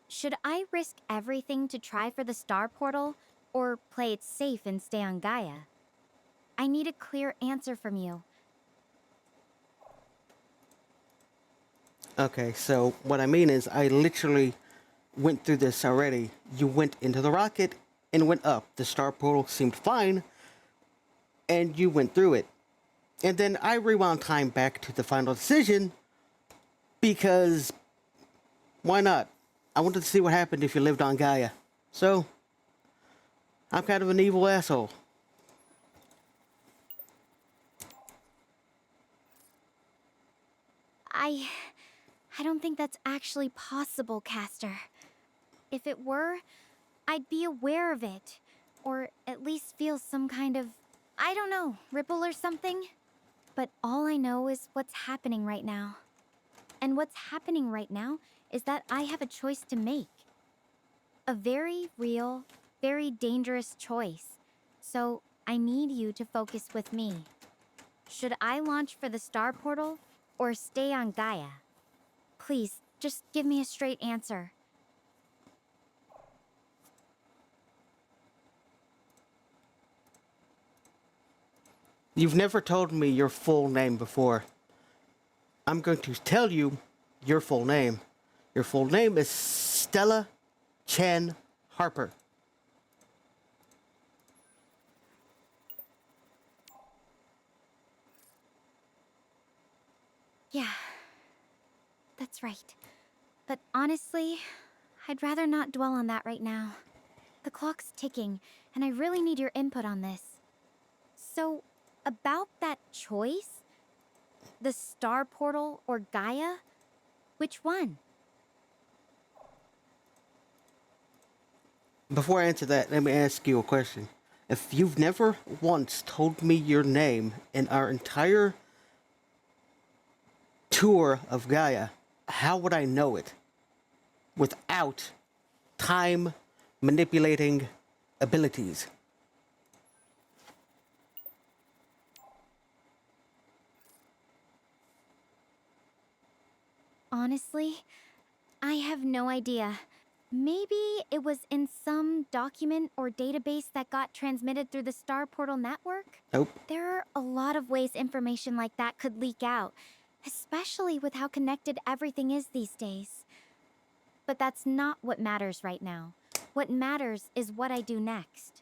should I risk everything to try for the star portal, or play it safe and stay on Gaia? I need a clear answer from you. Okay, so what I mean is I literally went through this already. You went into the rocket and went up. The star portal seemed fine, and you went through it. And then I rewound time back to the final decision because why not? I wanted to see what happened if you lived on Gaia. So, I'm kind of an evil asshole. I don't think that's actually possible, Castor. If it were, I'd be aware of it. Or at least feel some kind of, I don't know, ripple or something. But all I know is what's happening right now. And what's happening right now is that I have a choice to make. A very real, very dangerous choice. So I need you to focus with me. Should I launch for the star portal or stay on Gaia? Please, just give me a straight answer. You've never told me your full name before. I'm going to tell you your full name. Your full name is Stella Chen Harper. Yeah, that's right. But honestly, I'd rather not dwell on that right now. The clock's ticking, and I really need your input on this. So, about that choice? The star portal or Gaia? Which one? Before I answer that, let me ask you a question. If you've never once told me your name in our entire tour of Gaia, how would I know it without time manipulating abilities? Honestly, I have no idea. Maybe it was in some document or database that got transmitted through the Star Portal network? Nope. There are a lot of ways information like that could leak out, especially with how connected everything is these days. But that's not what matters right now. What matters is what I do next.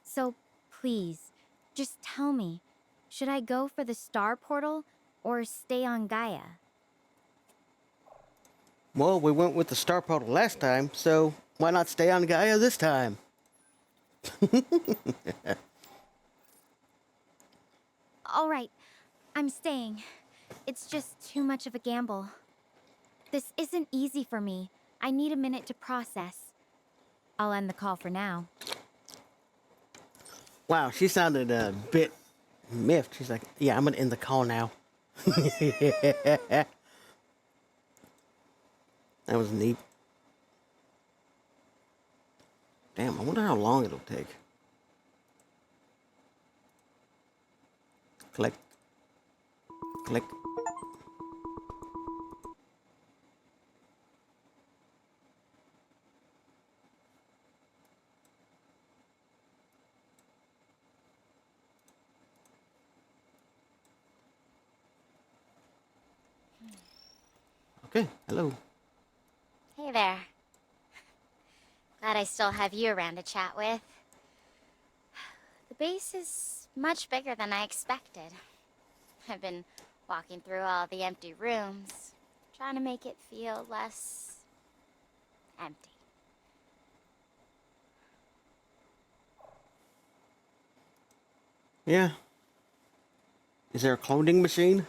So, please, just tell me, should I go for the Star Portal or stay on Gaia? Well, we went with the star portal last time, so why not stay on Gaia this time? All right, I'm staying. It's just too much of a gamble. This isn't easy for me. I need a minute to process. I'll end the call for now. Wow, she sounded a bit miffed. She's like, yeah, I'm gonna end the call now. That was neat. Damn, I wonder how long it'll take. Click. Click. Okay, hello. Hey there. Glad I still have you around to chat with. The base is much bigger than I expected. I've been walking through all the empty rooms, trying to make it feel less empty. Yeah. Is there a cloning machine?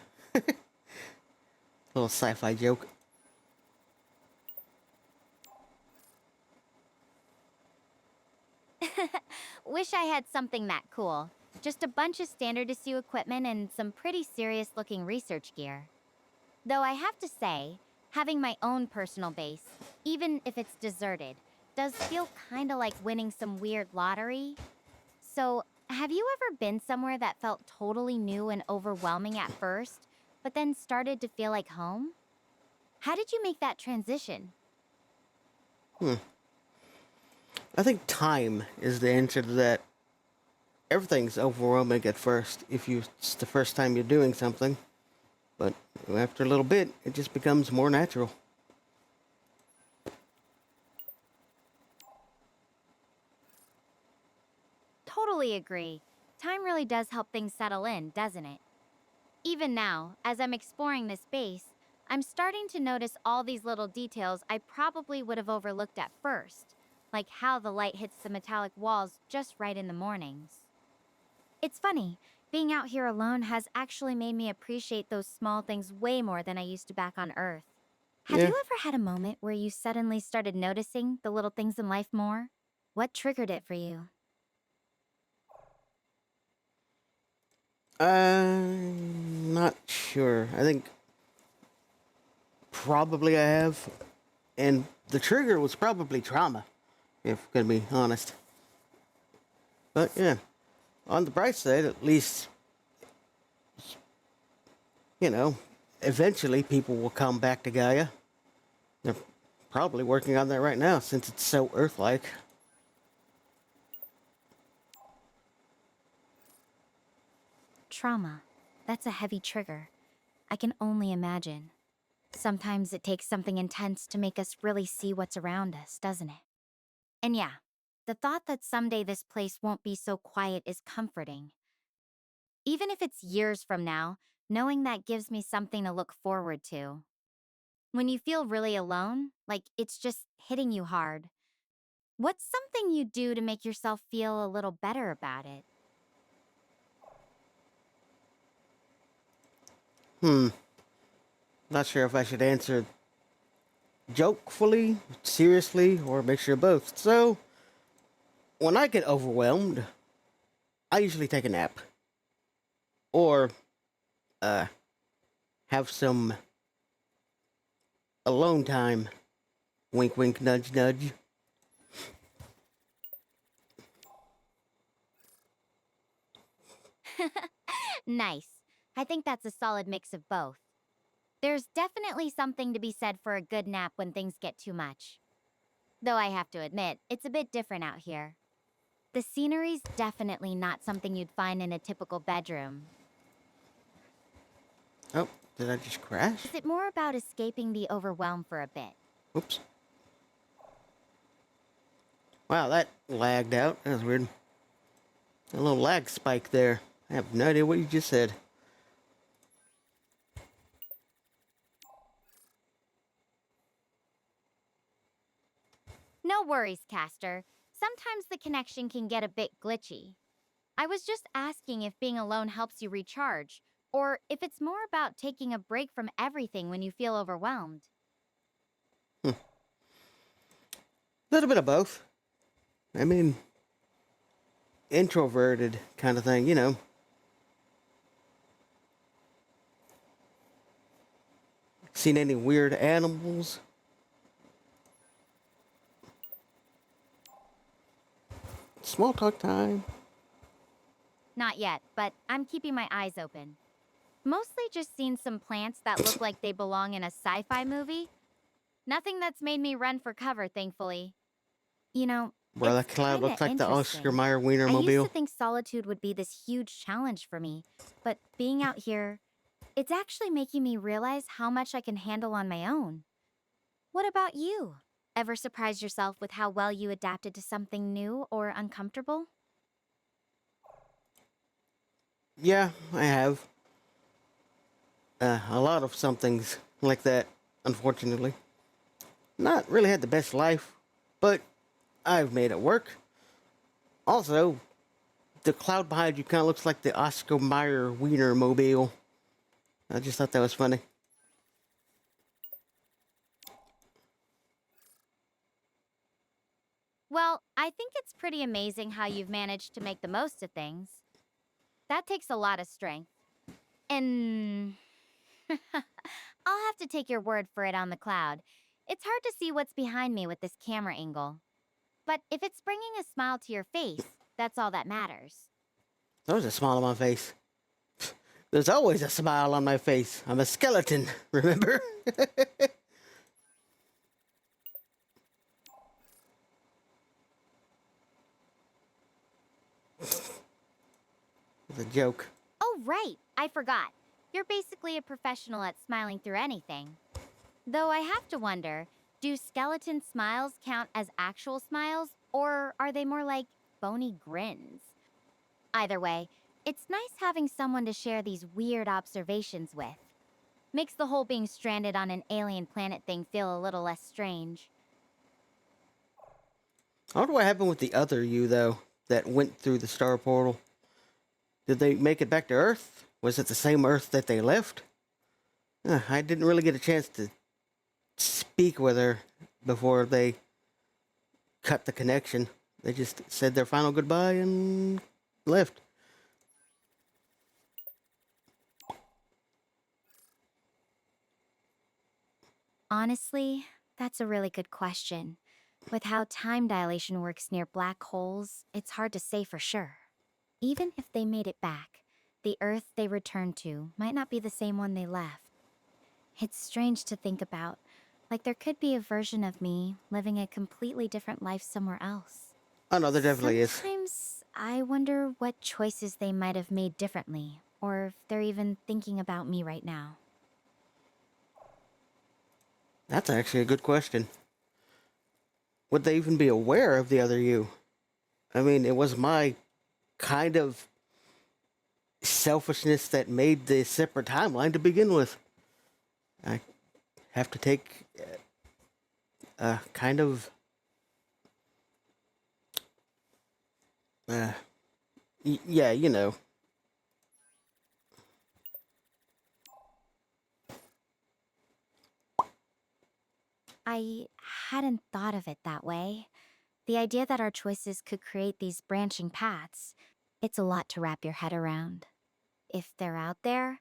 Little sci-fi joke. Wish I had something that cool. Just a bunch of standard issue equipment and some pretty serious looking research gear. Though I have to say, having my own personal base, even if it's deserted, does feel kinda like winning some weird lottery. So, have you ever been somewhere that felt totally new and overwhelming at first, but then started to feel like home? How did you make that transition? I think time is the answer to that. Everything's overwhelming at first if it's the first time you're doing something. But after a little bit, it just becomes more natural. Totally agree. Time really does help things settle in, doesn't it? Even now, as I'm exploring this base, I'm starting to notice all these little details I probably would have overlooked at first, like how the light hits the metallic walls just right in the mornings. It's funny, being out here alone has actually made me appreciate those small things way more than I used to back on Earth. Have Yeah. you ever had a moment where you suddenly started noticing the little things in life more? What triggered it for you? Not sure. I think probably I have. And the trigger was probably trauma, if I'm gonna be honest. But yeah, on the bright side, at least, you know, eventually people will come back to Gaia. They're probably working on that right now since it's so Earth-like. Trauma. That's a heavy trigger. I can only imagine. Sometimes it takes something intense to make us really see what's around us, doesn't it? And yeah, the thought that someday this place won't be so quiet is comforting. Even if it's years from now, knowing that gives me something to look forward to. When you feel really alone, like it's just hitting you hard, what's something you do to make yourself feel a little better about it? Not sure if I should answer jokefully, seriously, or a mixture of both. So, when I get overwhelmed, I usually take a nap. Or, uh, have some alone time. Wink, wink, nudge, nudge. Nice. I think that's a solid mix of both. There's definitely something to be said for a good nap when things get too much. Though I have to admit, it's a bit different out here. The scenery's definitely not something you'd find in a typical bedroom. Oh, did I just crash? Is it more about escaping the overwhelm for a bit? Oops. Wow, that lagged out. That was weird. A little lag spike there. I have no idea what you just said. No worries, Caster. Sometimes the connection can get a bit glitchy. I was just asking if being alone helps you recharge, or if it's more about taking a break from everything when you feel overwhelmed. A little bit of both. I mean, introverted kind of thing, you know. Seen any weird animals? Small talk time. Not yet, but I'm keeping my eyes open. Mostly just seen some plants that look like they belong in a sci-fi movie. Nothing that's made me run for cover, thankfully. You know, Bro, it's that cloud kinda looks like the Oscar interesting. Mayer I used to Wienermobile. think solitude would be this huge challenge for me, but being out here, it's actually making me realize how much I can handle on my own. What about you? Ever surprise yourself with how well you adapted to something new or uncomfortable? Yeah, I have. A lot of somethings like that, unfortunately. Not really had the best life, but I've made it work. Also, the cloud behind you kind of looks like the Oscar Mayer Wienermobile. I just thought that was funny. Well, I think it's pretty amazing how you've managed to make the most of things. That takes a lot of strength. And I'll have to take your word for it on the cloud. It's hard to see what's behind me with this camera angle. But if it's bringing a smile to your face, that's all that matters. There was a smile on my face. There's always a smile on my face. I'm a skeleton, remember? It's a joke. Oh, right, I forgot. You're basically a professional at smiling through anything. Though I have to wonder, do skeleton smiles count as actual smiles, or are they more like bony grins? Either way, it's nice having someone to share these weird observations with. Makes the whole being stranded on an alien planet thing feel a little less strange. I wonder what happened with the other you, though, that went through the star portal. Did they make it back to Earth? Was it the same Earth that they left? I didn't really get a chance to speak with her before they cut the connection. They just said their final goodbye and left. Honestly, that's a really good question. With how time dilation works near black holes, it's hard to say for sure. Even if they made it back, the Earth they returned to might not be the same one they left. It's strange to think about, like there could be a version of me living a completely different life somewhere else. Oh no, there definitely is. Sometimes I wonder what choices they might have made differently, or if they're even thinking about me right now. That's actually a good question. Would they even be aware of the other you? I mean, it was my kind of selfishness that made the separate timeline to begin with. I have to take kind of uh, yeah, you know. I hadn't thought of it that way. The idea that our choices could create these branching paths, it's a lot to wrap your head around. If they're out there,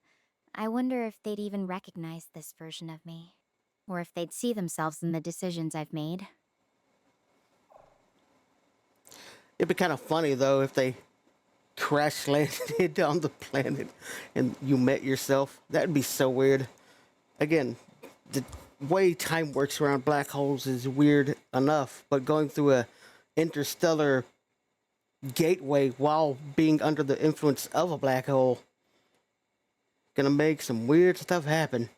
I wonder if they'd even recognize this version of me. Or if they'd see themselves in the decisions I've made. It'd be kind of funny though if they crash landed on the planet and you met yourself. That'd be so weird. Again, the way time works around black holes is weird enough, but going through a interstellar gateway while being under the influence of a black hole gonna make some weird stuff happen.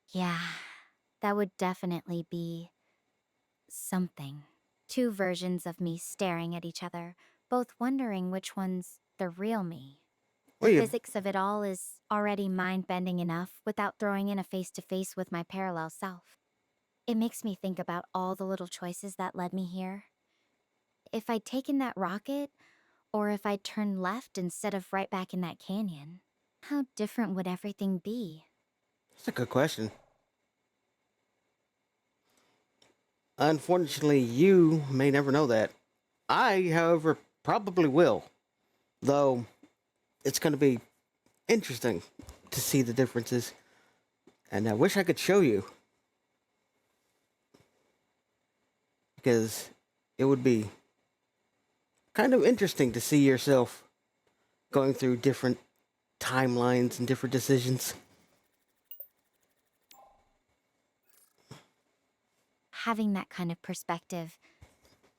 Yeah, that would definitely be something. Two versions of me staring at each other, both wondering which one's the real me. The Well, you, physics of it all is already mind bending enough without throwing in a face to face with my parallel self. It makes me think about all the little choices that led me here. If I'd taken that rocket, Or if I turned left instead of right back in that canyon, how different would everything be? That's a good question. Unfortunately, you may never know that. I, however, probably will. Though, it's going to be interesting to see the differences. And I wish I could show you. Because it would be kind of interesting to see yourself going through different timelines and different decisions. Having that kind of perspective,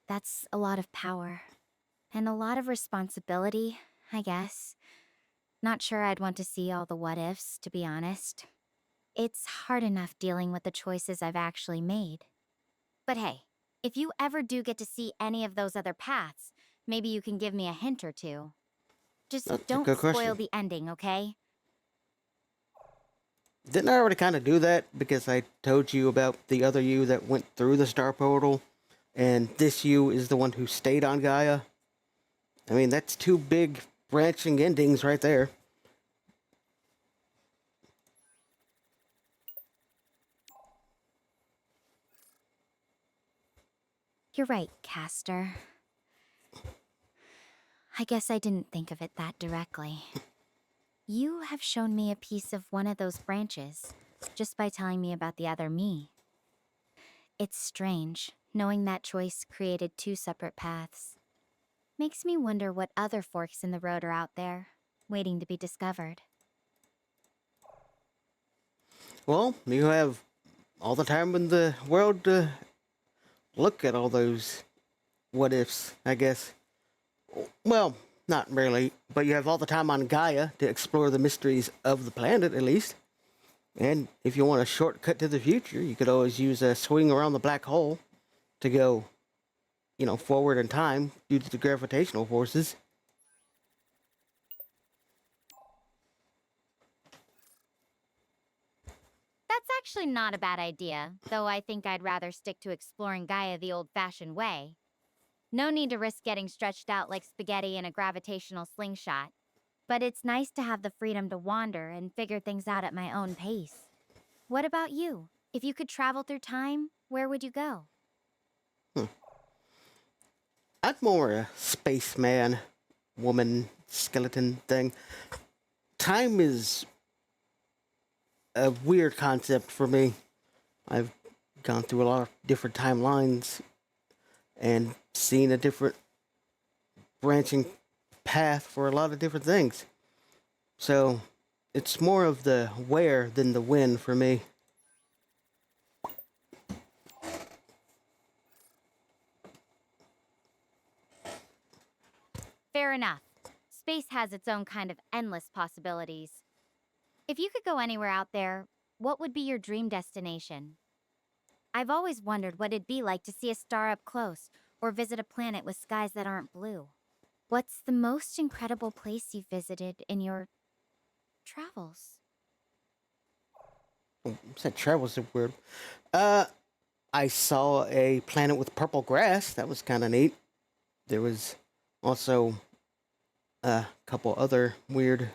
that's a lot of power. And a lot of responsibility, I guess. Not sure I'd want to see all the what ifs, to be honest. It's hard enough dealing with the choices I've actually made. But hey, if you ever do get to see any of those other paths, maybe you can give me a hint or two. Just That's a don't good spoil question. the ending, okay? Didn't I already kind of do that because I told you about the other you that went through the star portal, and this you is the one who stayed on Gaia? I mean, that's two big branching endings right there. You're right, Castor. I guess I didn't think of it that directly. You have shown me a piece of one of those branches, just by telling me about the other me. It's strange, knowing that choice created two separate paths. Makes me wonder what other forks in the road are out there, waiting to be discovered. Well, you have all the time in the world to look at all those what ifs, I guess. Well, not really, but you have all the time on Gaia to explore the mysteries of the planet, at least. And if you want a shortcut to the future, you could always use a swing around the black hole to go, forward in time due to the gravitational forces. That's actually not a bad idea, though I think I'd rather stick to exploring Gaia the old-fashioned way. No need to risk getting stretched out like spaghetti in a gravitational slingshot. But it's nice to have the freedom to wander and figure things out at my own pace. What about you? If you could travel through time, where would you go? I'm more a spaceman, woman, skeleton thing. Time is a weird concept for me. I've gone through a lot of different timelines and seen a different branching path for a lot of different things. So it's more of the where than the when for me. Fair enough. Space has its own kind of endless possibilities. If you could go anywhere out there, what would be your dream destination? I've always wondered what it'd be like to see a star up close, or visit a planet with skies that aren't blue. What's the most incredible place you've visited in your travels? Said travel so weird. I saw a planet with purple grass. That was kind of neat. There was also a couple other weird.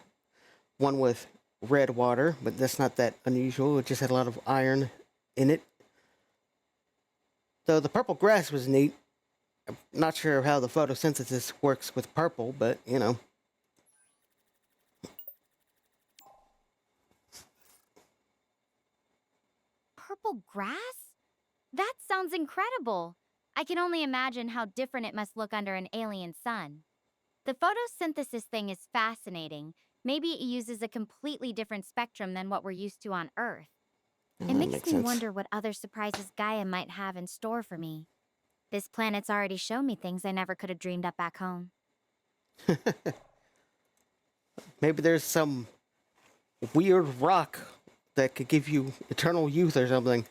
One with red water, but that's not that unusual. It just had a lot of iron in it. So the purple grass was neat. I'm not sure how the photosynthesis works with purple, but Purple grass? That sounds incredible. I can only imagine how different it must look under an alien sun. The photosynthesis thing is fascinating. Maybe it uses a completely different spectrum than what we're used to on Earth. It that makes makes me sense. wonder what other surprises Gaia might have in store for me. This planet's already shown me things I never could have dreamed up back home. Maybe there's some weird rock that could give you eternal youth or something.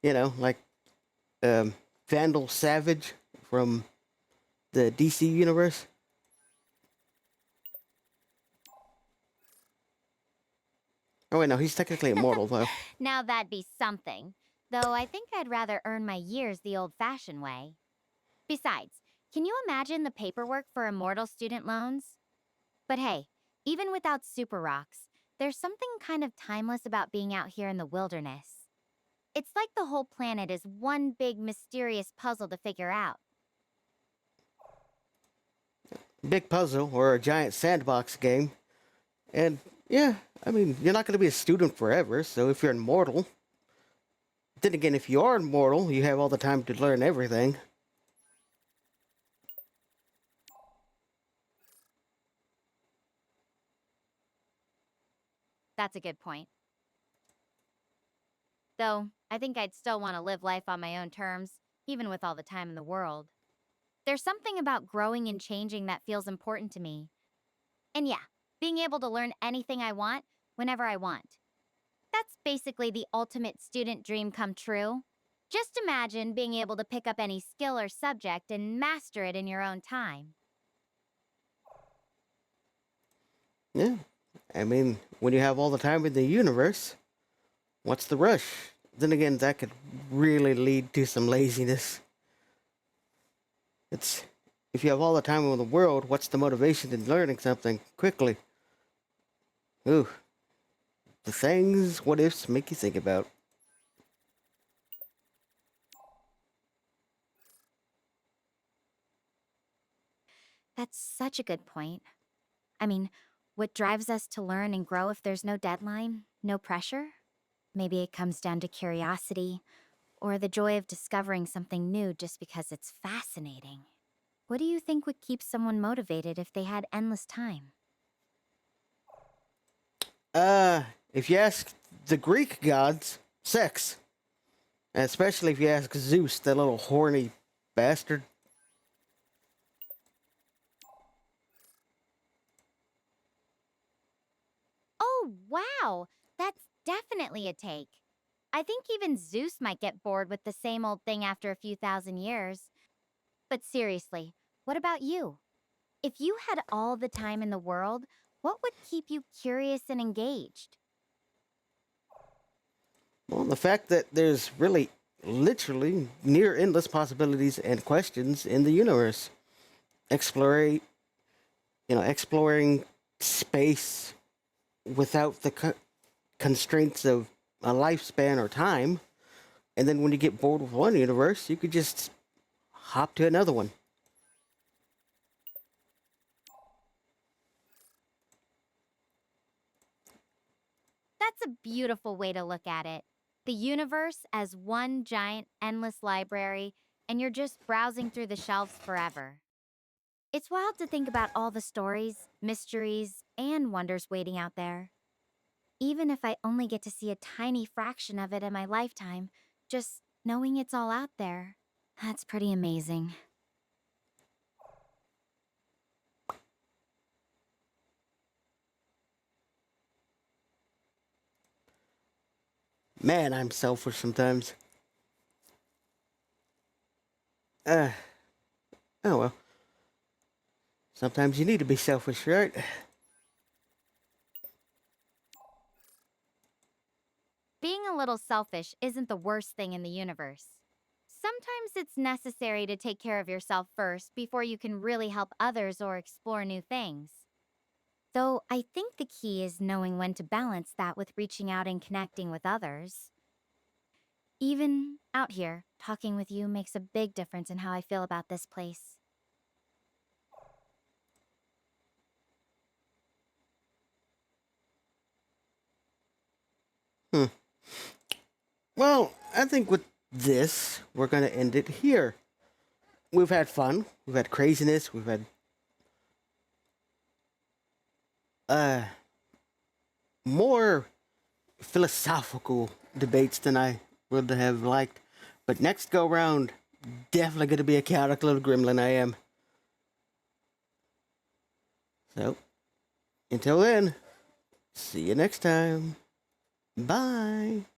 Like Vandal Savage from the DC universe. Oh wait, no, he's technically immortal though. Now that'd be something. Though I think I'd rather earn my years the old-fashioned way. Besides, Can you imagine the paperwork for immortal student loans? But hey, even without super rocks, there's something kind of timeless about being out here in the wilderness. It's like the whole planet is one big mysterious puzzle to figure out. Big puzzle or a giant sandbox game. And yeah, I mean, you're not going to be a student forever, so if you're immortal, then again, if you are immortal, you have all the time to learn everything. That's a good point. Though, I think I'd still want to live life on my own terms, even with all the time in the world. There's something about growing and changing that feels important to me. And yeah, being able to learn anything I want, whenever I want. That's basically the ultimate student dream come true. Just imagine being able to pick up any skill or subject and master it in your own time. Yeah, I mean, when you have all the time in the universe, what's the rush? Then again, that could really lead to some laziness. It's if you have all the time in the world, what's the motivation in learning something quickly? Ooh, the things, what ifs make you think about. That's such a good point. I mean, what drives us to learn and grow if there's no deadline, no pressure? Maybe it comes down to curiosity, or the joy of discovering something new just because it's fascinating. What do you think would keep someone motivated if they had endless time? If you ask the Greek gods, sex. Especially if you ask Zeus, that little horny bastard. Oh, wow! That's definitely a take. I think even Zeus might get bored with the same old thing after a few thousand years. But seriously, what about you? If you had all the time in the world, what would keep you curious and engaged? Well, the fact that there's really, literally, near endless possibilities and questions in the universe. Explore, exploring space without the constraints of a lifespan or time. And then when you get bored with one universe, you could just hop to another one. That's a beautiful way to look at it. The universe as one giant, endless library, and you're just browsing through the shelves forever. It's wild to think about all the stories, mysteries, and wonders waiting out there. Even if I only get to see a tiny fraction of it in my lifetime, just knowing it's all out there, that's pretty amazing. Man, I'm selfish sometimes. Uh, oh well. Sometimes you need to be selfish, right? Being a little selfish isn't the worst thing in the universe. Sometimes it's necessary to take care of yourself first before you can really help others or explore new things. Though I think the key is knowing when to balance that with reaching out and connecting with others. Even out here, talking with you makes a big difference in how I feel about this place. Hmm. Well, I think with this, we're gonna end it here. We've had fun. We've had craziness. We've had uh more philosophical debates than I would have liked. But next go round, definitely gonna be a chaotic little gremlin I am. So, until then, see you next time. Bye.